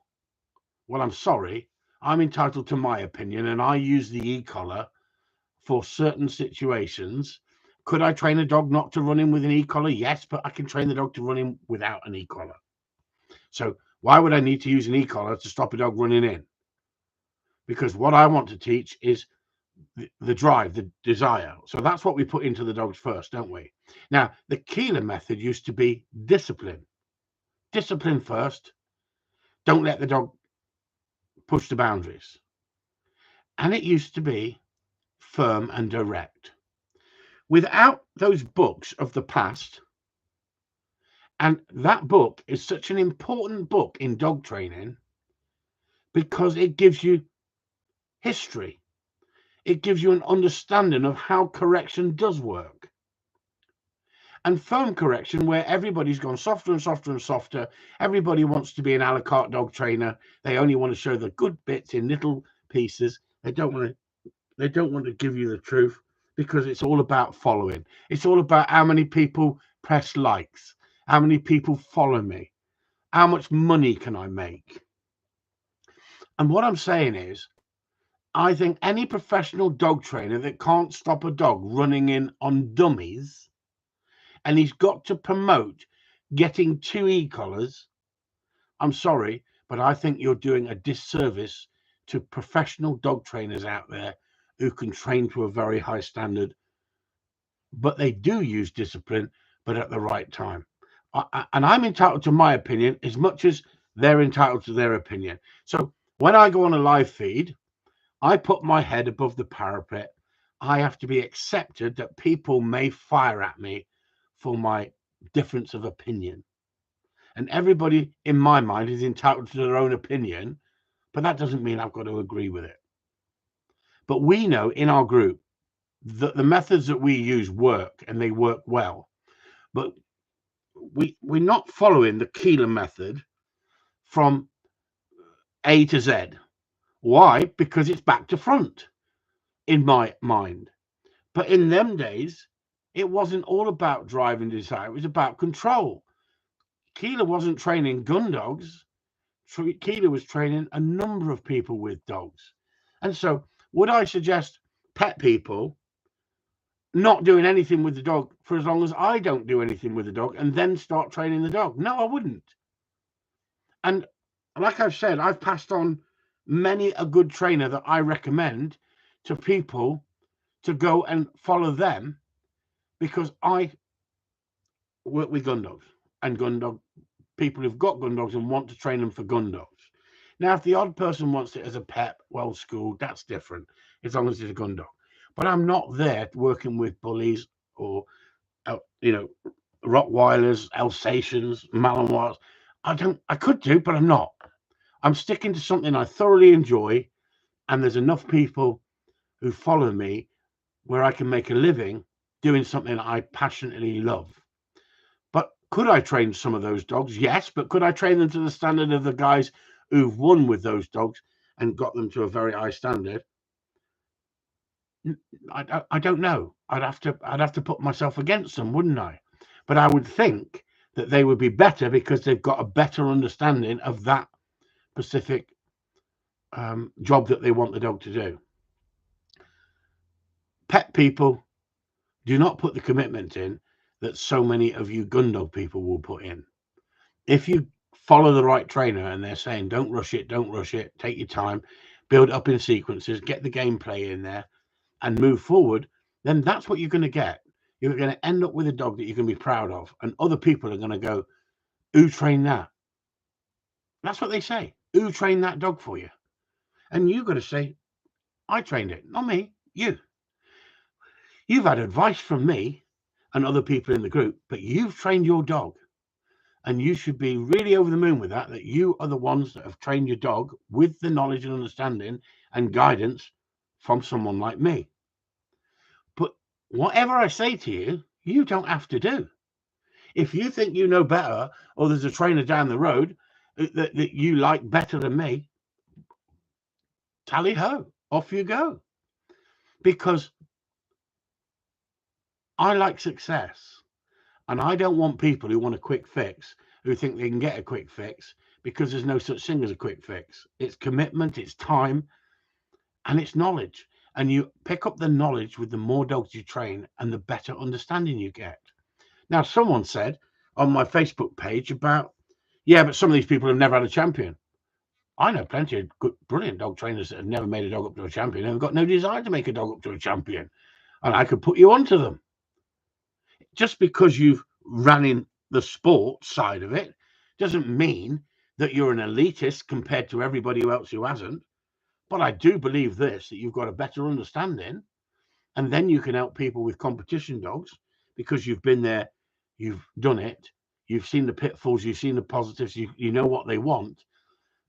Well, I'm sorry. I'm entitled to my opinion, and I use the e-collar for certain situations. Could I train a dog not to run in with an e-collar? Yes, but I can train the dog to run in without an e-collar. So why would I need to use an e-collar to stop a dog running in? Because what I want to teach is the drive, the desire. So that's what we put into the dogs first, don't we? Now, the Keeler method used to be discipline. Discipline first. Don't let the dog push the boundaries. And it used to be firm and direct. Without those books of the past, and that book is such an important book in dog training because it gives you history. It gives you an understanding of how correction does work. and foam correction, where everybody's gone softer and softer and softer. Everybody wants to be an a la carte dog trainer. They only want to show the good bits in little pieces. They don't want to give you the truth, because it's all about following. It's all about how many people press likes, how many people follow me, how much money can I make. And what I'm saying is, I think any professional dog trainer that can't stop a dog running in on dummies, and he's got to promote getting 2 e-collars, I'm sorry, but I think you're doing a disservice to professional dog trainers out there who can train to a very high standard, but they do use discipline, but at the right time. And I'm entitled to my opinion as much as they're entitled to their opinion. So when I go on a live feed, I put my head above the parapet. I have to be accepted that people may fire at me for my difference of opinion. And everybody in my mind is entitled to their own opinion, but that doesn't mean I've got to agree with it. But we know in our group that the methods that we use work, and they work well. But we're not following the Keeler method from A to Z. Why? Because it's back to front in my mind. But in them days, it wasn't all about drive and desire. It was about control. Keeler wasn't training gun dogs. Keeler was training a number of people with dogs. And so would I suggest pet people not doing anything with the dog for as long as I don't do anything with the dog and then start training the dog? No, I wouldn't. And like I've said, I've passed on many a good trainer that I recommend to people to go and follow them, because I work with gun dogs and gun dog people who've got gun dogs and want to train them for gun dogs. Now, if the odd person wants it as a pet, well schooled, that's different, as long as it's a gun dog. But I'm not there working with bullies or, Rottweilers, Alsatians, Malinois. I could do, but I'm not. I'm sticking to something I thoroughly enjoy, and there's enough people who follow me where I can make a living doing something I passionately love. But could I train some of those dogs? Yes, but could I train them to the standard of the guys who've won with those dogs and got them to a very high standard? I don't know. I'd have to put myself against them, wouldn't I? But I would think that they would be better because they've got a better understanding of that specific job that they want the dog to do. Pet people do not put the commitment in that so many of you gun dog people will put in. If you follow the right trainer and they're saying don't rush it, take your time, build up in sequences, get the gameplay in there and move forward, then that's what you're going to get. You're going to end up with a dog that you can be proud of, and other people are going to go, who trained that? That's what they say. Who trained that dog for you? And you've got to say, I trained it, not me, you. You've had advice from me and other people in the group, but you've trained your dog. And you should be really over the moon with that you are the ones that have trained your dog with the knowledge and understanding and guidance from someone like me. But whatever I say to you, you don't have to do. If you think you know better, or there's a trainer down the road that you like better than me, tally ho, off you go. Because I like success. And I don't want people who want a quick fix, who think they can get a quick fix, because there's no such thing as a quick fix. It's commitment, it's time, and it's knowledge. And you pick up the knowledge with the more dogs you train and the better understanding you get. Now, someone said on my Facebook page about, yeah, but some of these people have never had a champion. I know plenty of good, brilliant dog trainers that have never made a dog up to a champion and have got no desire to make a dog up to a champion. And I could put you onto them. Just because you've ran in the sport side of it doesn't mean that you're an elitist compared to everybody else who hasn't. But I do believe this, that you've got a better understanding, and then you can help people with competition dogs because you've been there, you've done it, you've seen the pitfalls, you've seen the positives, you know what they want.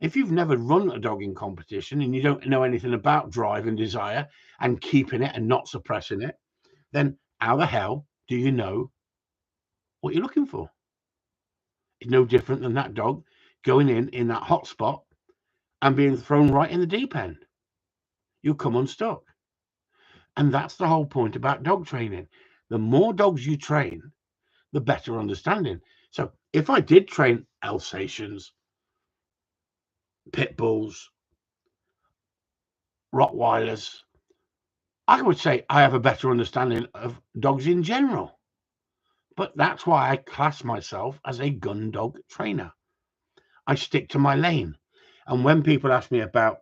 If you've never run a dog in competition and you don't know anything about drive and desire and keeping it and not suppressing it, then how the hell do you know what you're looking for. It's no different than that dog going in that hot spot and being thrown right in the deep end. You'll come unstuck. And that's the whole point about dog training. The more dogs you train, the better understanding. So if I did train Alsatians, Pit Bulls, Rottweilers, I would say I have a better understanding of dogs in general. But that's why I class myself as a gun dog trainer. I stick to my lane. And when people ask me about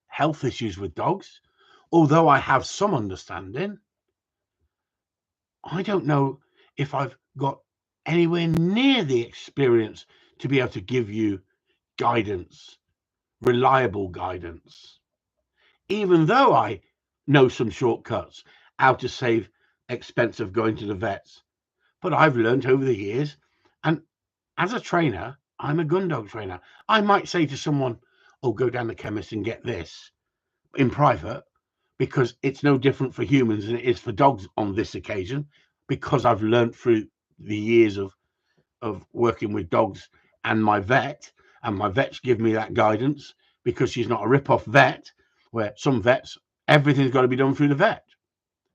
health issues with dogs, although I have some understanding, I don't know if I've got anywhere near the experience to be able to give you guidance, reliable guidance, even though I know some shortcuts, how to save expense of going to the vets. But I've learned over the years, and as a trainer, I'm a gun dog trainer. I might say to someone, oh, go down the chemist and get this in private, because it's no different for humans than it is for dogs on this occasion, because I've learned through the years of working with dogs and my vets give me that guidance, because she's not a rip-off vet, where some vets, everything's got to be done through the vet.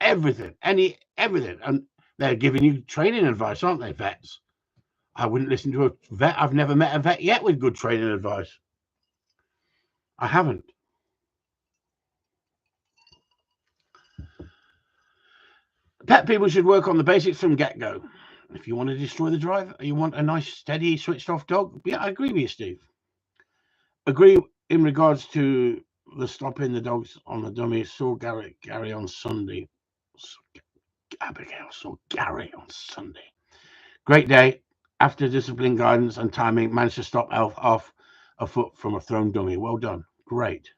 Everything. And they're giving you training advice, aren't they, vets? I wouldn't listen to a vet. I've never met a vet yet with good training advice. I haven't. Pet people should work on the basics from get-go. If you want to destroy the drive, you want a nice, steady, switched-off dog. Yeah, I agree with you, Steve. Agree in regards to the stopping the dogs on the dummy. Saw Gary on Sunday. Abigail saw Gary on Sunday. Great day. After discipline, guidance, and timing, managed to stop Elf off a foot from a thrown dummy. Well done. Great.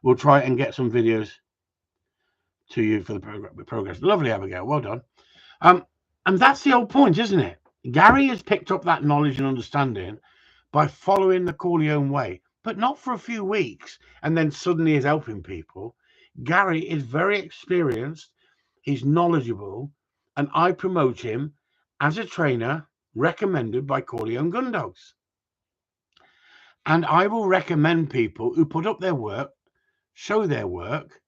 We'll try and get some videos to you for the progress. Lovely, Abigail. Well done. And that's the whole point, isn't it? Gary has picked up that knowledge and understanding by following the Corleone way, but not for a few weeks and then suddenly is helping people. Gary is very experienced. He's knowledgeable, and I promote him as a trainer recommended by Corleone Gundogs. And I will recommend people who put up their work, show their work,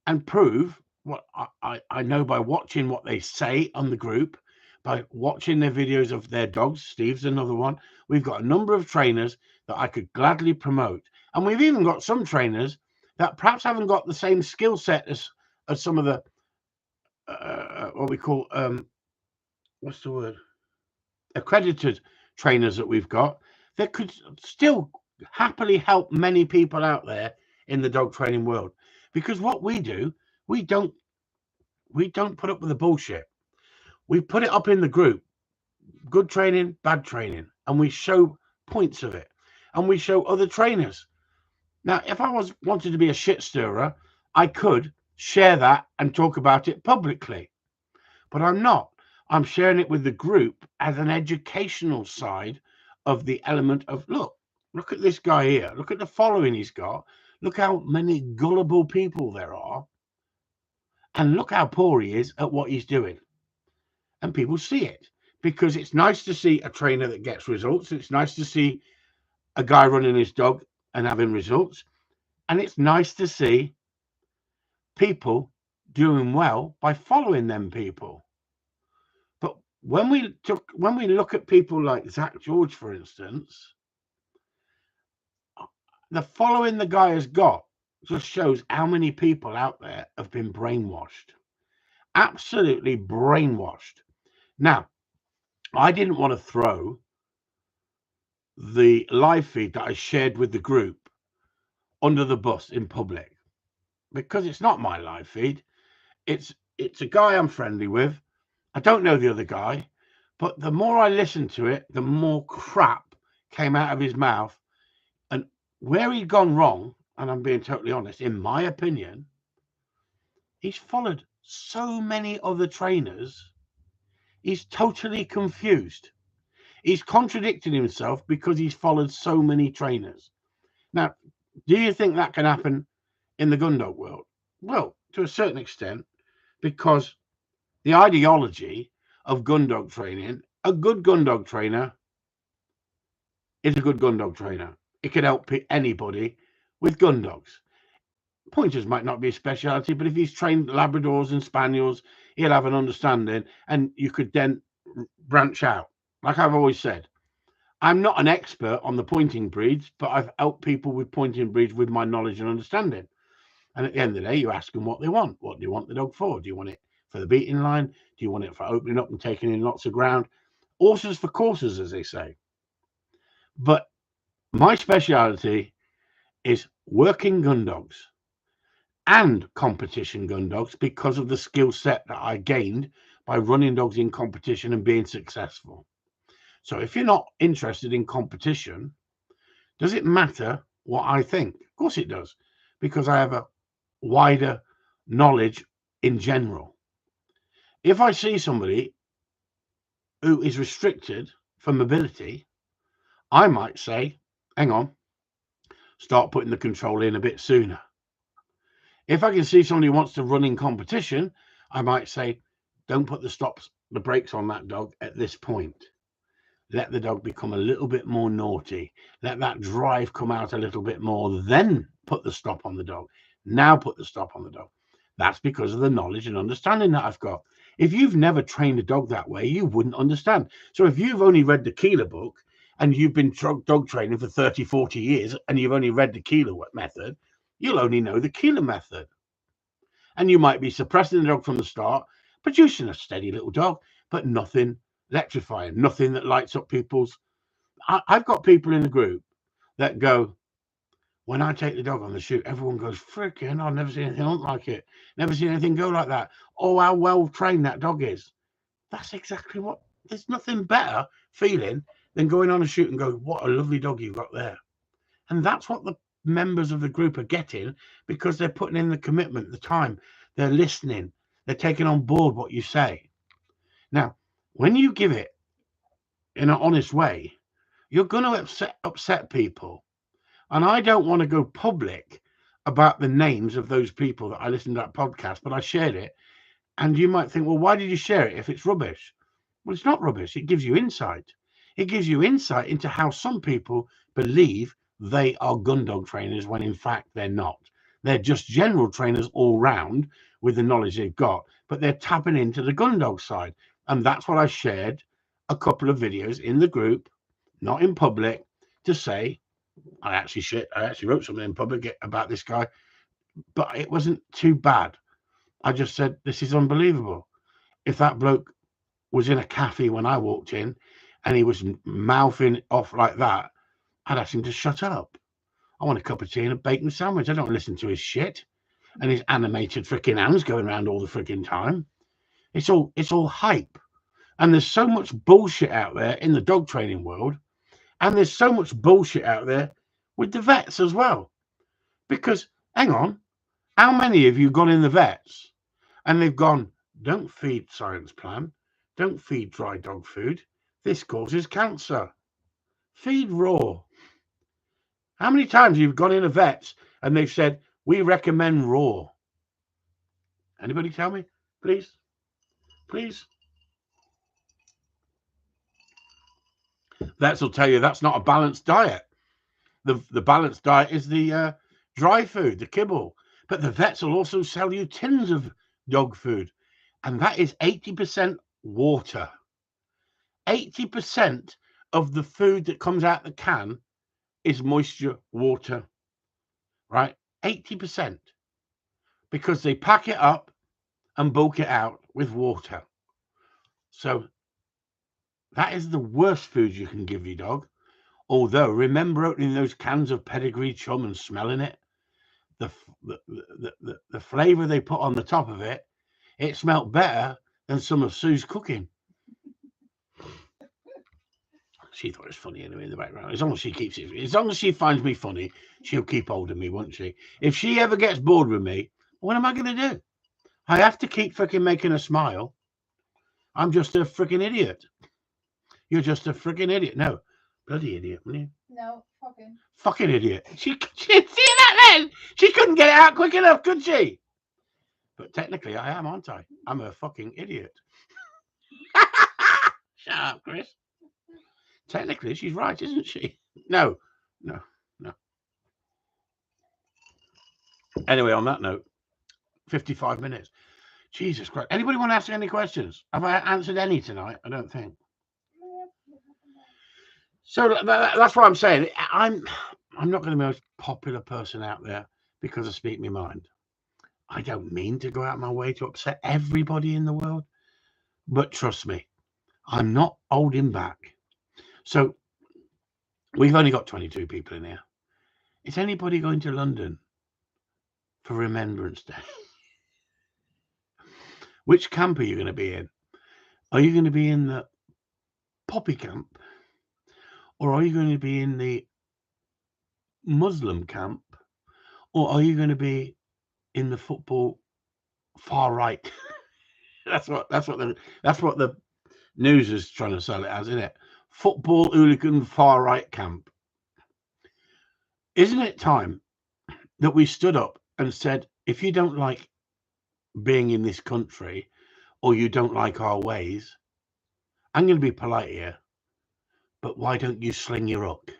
and prove what I know by watching what they say on the group, by watching their videos of their dogs. Steve's another one. We've got a number of trainers that I could gladly promote. And we've even got some trainers that perhaps haven't got the same skill set as some of the, what we call, what's the word? Accredited trainers that we've got that could still happily help many people out there in the dog training world. Because what we do, we don't put up with the bullshit. We put it up in the group, good training, bad training, and we show points of it, and we show other trainers. Now, if I wanted to be a shit stirrer, I could share that and talk about it publicly, but I'm not. I'm sharing it with the group as an educational side of the element of, look at this guy here. Look at the following he's got. Look how many gullible people there are. And look how poor he is at what he's doing. And people see it, because it's nice to see a trainer that gets results. It's nice to see a guy running his dog and having results. And it's nice to see people doing well by following them people. But when we look at people like Zach George, for instance, the following the guy has got just shows how many people out there have been brainwashed. Absolutely brainwashed. Now, I didn't want to throw the live feed that I shared with the group under the bus in public, because it's not my live feed. It's a guy I'm friendly with. I don't know the other guy, but the more I listened to it, the more crap came out of his mouth. And where he'd gone wrong, and I'm being totally honest, in my opinion, he's followed so many other trainers. He's totally confused. He's contradicting himself because he's followed so many trainers. Now, do you think that can happen in the gun dog world? Well, to a certain extent, because the ideology of gun dog training, a good gun dog trainer is a good gun dog trainer. It can help anybody with gun dogs. Pointers might not be a speciality, but if he's trained Labradors and Spaniels, he'll have an understanding, and you could then branch out. Like I've always said, I'm not an expert on the pointing breeds, but I've helped people with pointing breeds with my knowledge and understanding. And at the end of the day, you ask them what they want. What do you want the dog for? Do you want it for the beating line? Do you want it for opening up and taking in lots of ground? Horses for courses, as they say. But my speciality is working gun dogs and competition gun dogs because of the skill set that I gained by running dogs in competition and being successful. So if you're not interested in competition, does it matter what I think? Of course it does, because I have a wider knowledge in general. If I see somebody who is restricted for mobility, I might say, hang on, start putting the control in a bit sooner. If I can see somebody who wants to run in competition, I might say, don't put the brakes on that dog at this point. Let the dog become a little bit more naughty. Let that drive come out a little bit more. Then put the stop on the dog. Now put the stop on the dog. That's because of the knowledge and understanding that I've got. If you've never trained a dog that way, you wouldn't understand. So if you've only read the Keeler book and you've been dog training for 30, 40 years and you've only read the Keeler method, you'll only know the Keeler method. And you might be suppressing the dog from the start, producing a steady little dog, but nothing electrifying, nothing that lights up people's. I've got people in the group that go, when I take the dog on the shoot, everyone goes, freaking, I've never seen anything like it. Never seen anything go like that. Oh, how well trained that dog is. That's exactly what, there's nothing better feeling than going on a shoot and go, what a lovely dog you've got there. And that's what the members of the group are getting, because they're putting in the commitment, the time, they're listening, they're taking on board what you say. Now, when you give it in an honest way, you're going to upset people. And I don't want to go public about the names of those people that I listened to that podcast, but I shared it. And you might think, well, why did you share it if it's rubbish? Well, it's not rubbish. It gives you insight. It gives you insight into how some people believe they are gun dog trainers when in fact they're not. They're just general trainers all round with the knowledge they've got, but they're tapping into the gun dog side. And that's what I shared a couple of videos in the group, not in public, to say, I actually wrote something in public about this guy, but it wasn't too bad. I just said, this is unbelievable. If that bloke was in a cafe when I walked in and he was mouthing off like that, I'd ask him to shut up. I want a cup of tea and a bacon sandwich. I don't listen to his shit and his animated freaking hands going around all the freaking time. It's all hype. And there's so much bullshit out there in the dog training world. And there's so much bullshit out there with the vets as well. Because, hang on, how many of you gone in the vets and they've gone, don't feed science plan, don't feed dry dog food, this causes cancer, feed raw. How many times you've gone in a vets and they've said, we recommend raw? Anybody tell me, please? Please? Vets will tell you that's not a balanced diet. The balanced diet is the dry food, the kibble. But the vets will also sell you tins of dog food. And that is 80% water. 80% of the food that comes out the can is moisture, water, right? 80%. Because they pack it up and bulk it out with water. So that is the worst food you can give your dog. Although, remember opening those cans of pedigree chum and smelling it? The flavour they put on the top of it, it smelt better than some of Sue's cooking. She thought it was funny anyway in the background. As long as she keeps it, as long as she finds me funny, she'll keep hold of me, won't she? If she ever gets bored with me, what am I going to do? I have to keep freaking making her smile. I'm just a freaking idiot. You're just a freaking idiot. No, bloody idiot, will you? No, fucking. Fucking idiot. She see that then? She couldn't get it out quick enough, could she? But technically I am, aren't I? I'm a fucking idiot. Shut up, Chris. Technically, she's right, isn't she? No. Anyway, on that note, 55 minutes. Jesus Christ. Anybody want to ask any questions? Have I answered any tonight? I don't think. So that's what I'm saying. I'm not going to be the most popular person out there because I speak my mind. I don't mean to go out my way to upset everybody in the world, but trust me, I'm not holding back. So we've only got 22 people in here. Is anybody going to London for Remembrance Day? Which camp are you going to be in? Are you going to be in the Poppy camp? Or are you going to be in the Muslim camp? Or are you going to be in the football far right? that's what the news is trying to sell it as, isn't it? Football hooligan far right camp. Isn't it time that we stood up and said, if you don't like being in this country or you don't like our ways, I'm going to be polite here, but why don't you sling your hook?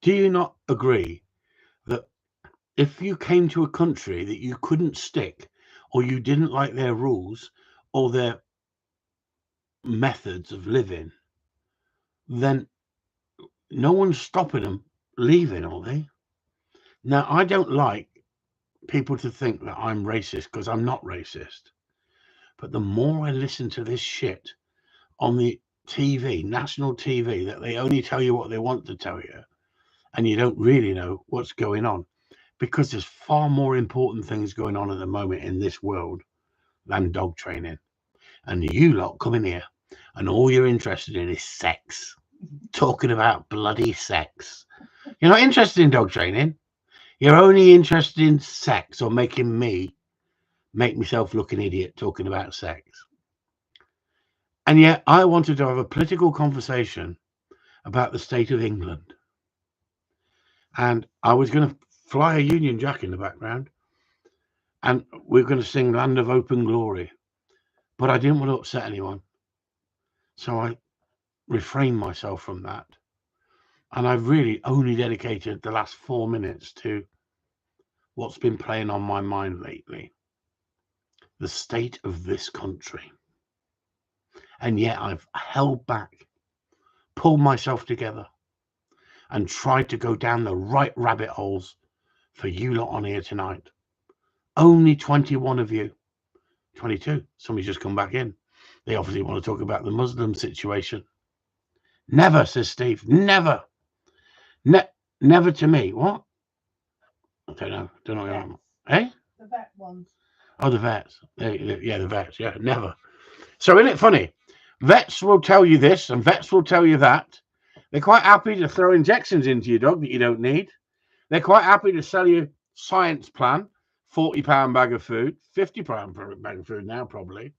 Do you not agree that if you came to a country that you couldn't stick or you didn't like their rules or their methods of living, then no one's stopping them leaving, are they? Now, I don't like people to think that I'm racist because I'm not racist. But the more I listen to this shit on the TV, national TV, that they only tell you what they want to tell you, and you don't really know what's going on, because there's far more important things going on at the moment in this world than dog training. And you lot come in here and all you're interested in is sex. Talking about bloody sex. You're not interested in dog training. You're only interested in sex or making me make myself look an idiot talking about sex. And yet I wanted to have a political conversation about the state of England. And I was going to fly a Union Jack in the background. And we're going to sing Land of Open Glory. But I didn't want to upset anyone. So I refrained myself from that. And I've really only dedicated the last 4 minutes to what's been playing on my mind lately. The state of this country. And yet I've held back, pulled myself together, and tried to go down the right rabbit holes for you lot on here tonight. Only 21 of you. 22. Somebody's just come back in. They obviously want to talk about the Muslim situation. Never, says Steve. Never. Never to me. What? I don't know. Don't know. Eh? The vet ones. Oh, the vets. Yeah, the vets. Yeah, never. So isn't it funny? Vets will tell you this and vets will tell you that. They're quite happy to throw injections into your dog that you don't need. They're quite happy to sell you science plan, £40 bag of food, £50 bag of food now probably.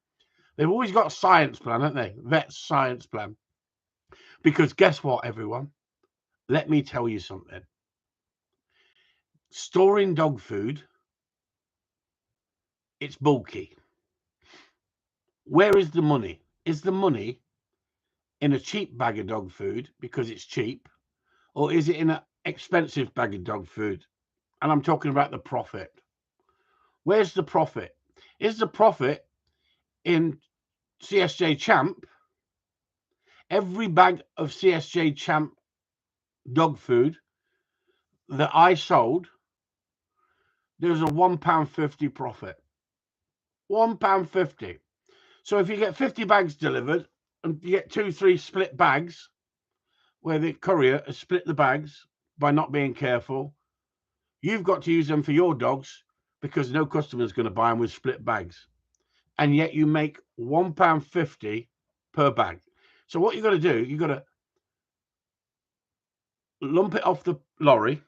They've always got a science plan, haven't they? Vet's science plan. Because guess what, everyone? Let me tell you something. Storing dog food, it's bulky. Where is the money? Is the money in a cheap bag of dog food because it's cheap? Or is it in an expensive bag of dog food? And I'm talking about the profit. Where's the profit? Is the profit in CSJ Champ? Every bag of CSJ Champ dog food that I sold, there's a £1.50 profit. £1.50. So if you get 50 bags delivered and you get 2-3 split bags where the courier has split the bags by not being careful, you've got to use them for your dogs because no customer is going to buy them with split bags. And yet you make £1.50 per bag. So what you've got to do, you've got to lump it off the lorry.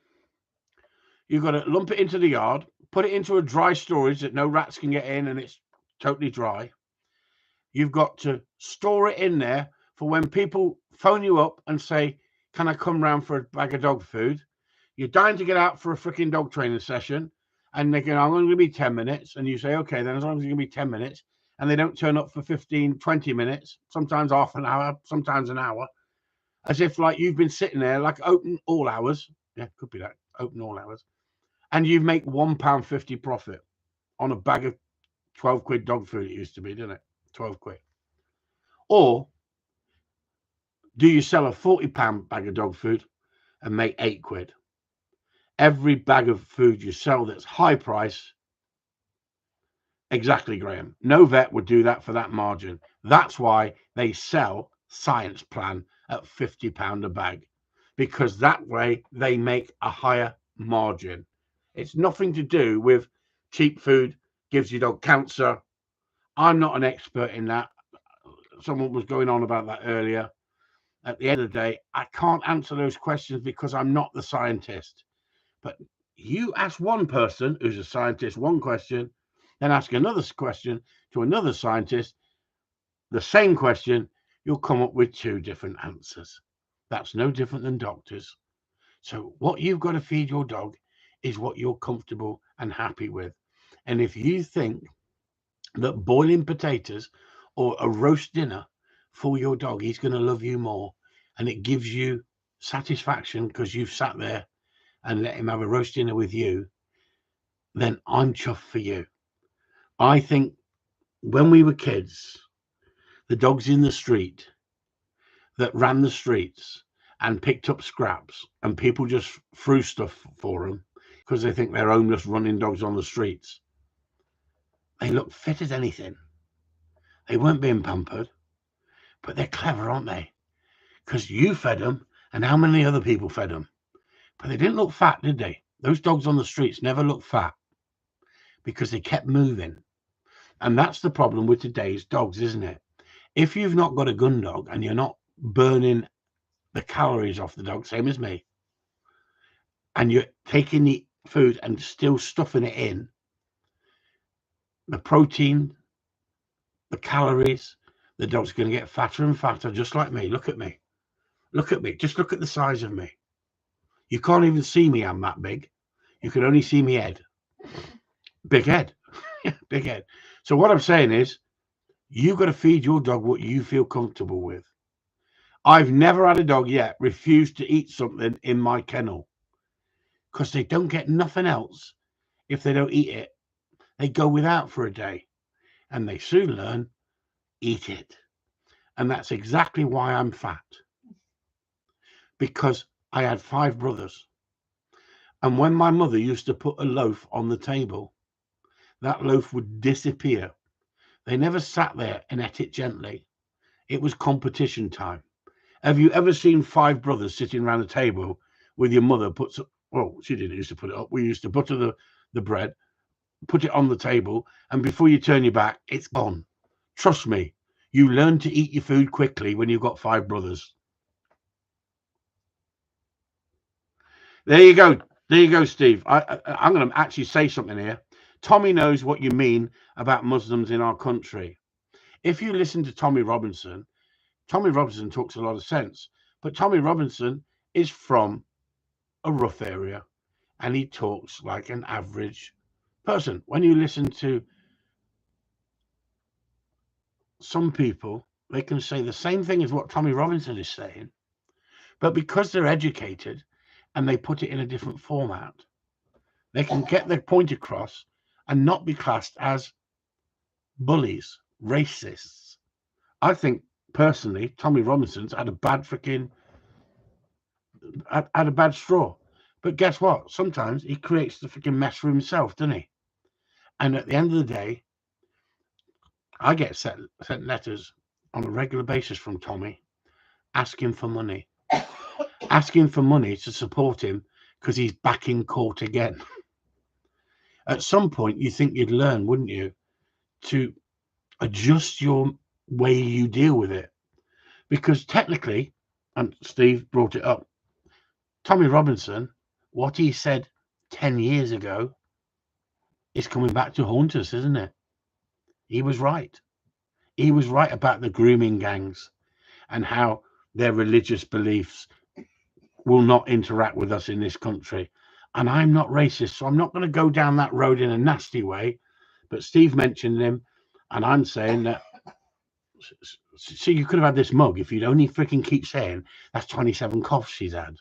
You've got to lump it into the yard, put it into a dry storage that no rats can get in and it's totally dry. You've got to store it in there for when people phone you up and say, can I come round for a bag of dog food? You're dying to get out for a freaking dog training session. And they go, I'm going to be 10 minutes. And you say, okay, then as long as it's going to be 10 minutes, and they don't turn up for 15, 20 minutes, sometimes half an hour, sometimes an hour, as if like you've been sitting there like open all hours. Yeah, could be that, open all hours. And you make £1.50 profit on a bag of 12 quid dog food. It used to be, didn't it? 12 quid. Or do you sell a £40 bag of dog food and make 8 quid? Every bag of food you sell that's high price. Exactly, Graham. No vet would do that for that margin. That's why they sell Science Plan at £50 a bag, because that way they make a higher margin. It's nothing to do with cheap food gives your dog cancer. I'm not an expert in that. Someone was going on about that earlier. At the end of the day, I can't answer those questions because I'm not the scientist. But you ask one person who's a scientist one question, then ask another question to another scientist, the same question, you'll come up with 2 different answers. That's no different than doctors. So what you've got to feed your dog is what you're comfortable and happy with. And if you think that boiling potatoes or a roast dinner for your dog, he's going to love you more, and it gives you satisfaction because you've sat there and let him have a roast dinner with you, then I'm chuffed for you. I think when we were kids, the dogs in the street that ran the streets and picked up scraps, and people just threw stuff for them because they think they're homeless running dogs on the streets. They look fit as anything. They weren't being pampered, but they're clever, aren't they? Because you fed them, and how many other people fed them? But they didn't look fat, did they? Those dogs on the streets never looked fat because they kept moving. And that's the problem with today's dogs, isn't it? If you've not got a gun dog and you're not burning the calories off the dog, same as me, and you're taking the food and still stuffing it in, the protein, the calories, the dog's going to get fatter and fatter, just like me. Look at me. Look at me. Just look at the size of me. You can't even see me. I'm that big. You can only see me head. Big head. Big head. So what I'm saying is, you've got to feed your dog what you feel comfortable with. I've never had a dog yet refuse to eat something in my kennel because they don't get nothing else. If they don't eat it, they go without for a day, and they soon learn, eat it. And that's exactly why I'm fat, because I had 5 brothers. And when my mother used to put a loaf on the table, that loaf would disappear. They never sat there and ate it gently. It was competition time. Have you ever seen 5 brothers sitting around a table with your mother puts, well, she didn't used to put it up. We used to butter the bread, put it on the table, and before you turn your back, it's gone. Trust me, you learn to eat your food quickly when you've got 5 brothers. There you go. There you go, Steve. I'm going to actually say something here. Tommy knows what you mean about Muslims in our country. If you listen to Tommy Robinson talks a lot of sense, but Tommy Robinson is from a rough area and he talks like an average person. When you listen to some people, they can say the same thing as what Tommy Robinson is saying, but because they're educated and they put it in a different format, they can get their point across and not be classed as bullies, racists. I think personally, Tommy Robinson's had a bad straw. But guess what? Sometimes he creates the freaking mess for himself, doesn't he? And at the end of the day, I get sent letters on a regular basis from Tommy asking for money. Asking for money to support him because he's back in court again. At some point, you think you'd learn, wouldn't you, to adjust your way you deal with it? Because technically, and Steve brought it up, Tommy Robinson, what he said 10 years ago is coming back to haunt us, isn't it? He was right. He was right about the grooming gangs and how their religious beliefs will not interact with us in this country. And I'm not racist, so I'm not going to go down that road in a nasty way. But Steve mentioned him. And I'm saying that. So you could have had this mug if you'd only freaking keep saying that's 27 coughs she's had.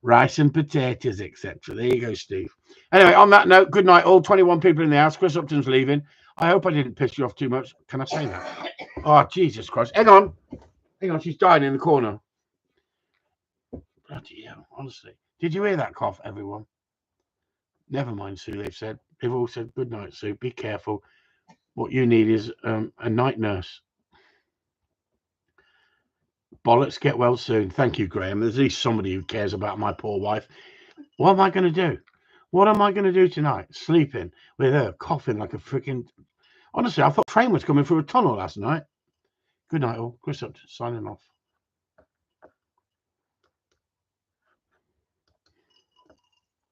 Rice and potatoes, etc. There you go, Steve. Anyway, on that note, good night, all 21 people in the house. Chris Upton's leaving. I hope I didn't piss you off too much. Can I say that? Oh, Jesus Christ. Hang on. She's dying in the corner. Bloody hell, honestly. Did you hear that cough, everyone? Never mind, Sue, they've said. They've all said, good night, Sue. Be careful. What you need is a night nurse. Bollocks, get well soon. Thank you, Graham. There's at least somebody who cares about my poor wife. What am I going to do? What am I going to do tonight? Sleeping with her, coughing like a freaking... Honestly, I thought a train was coming through a tunnel last night. Good night, all. Chris Upton, signing off.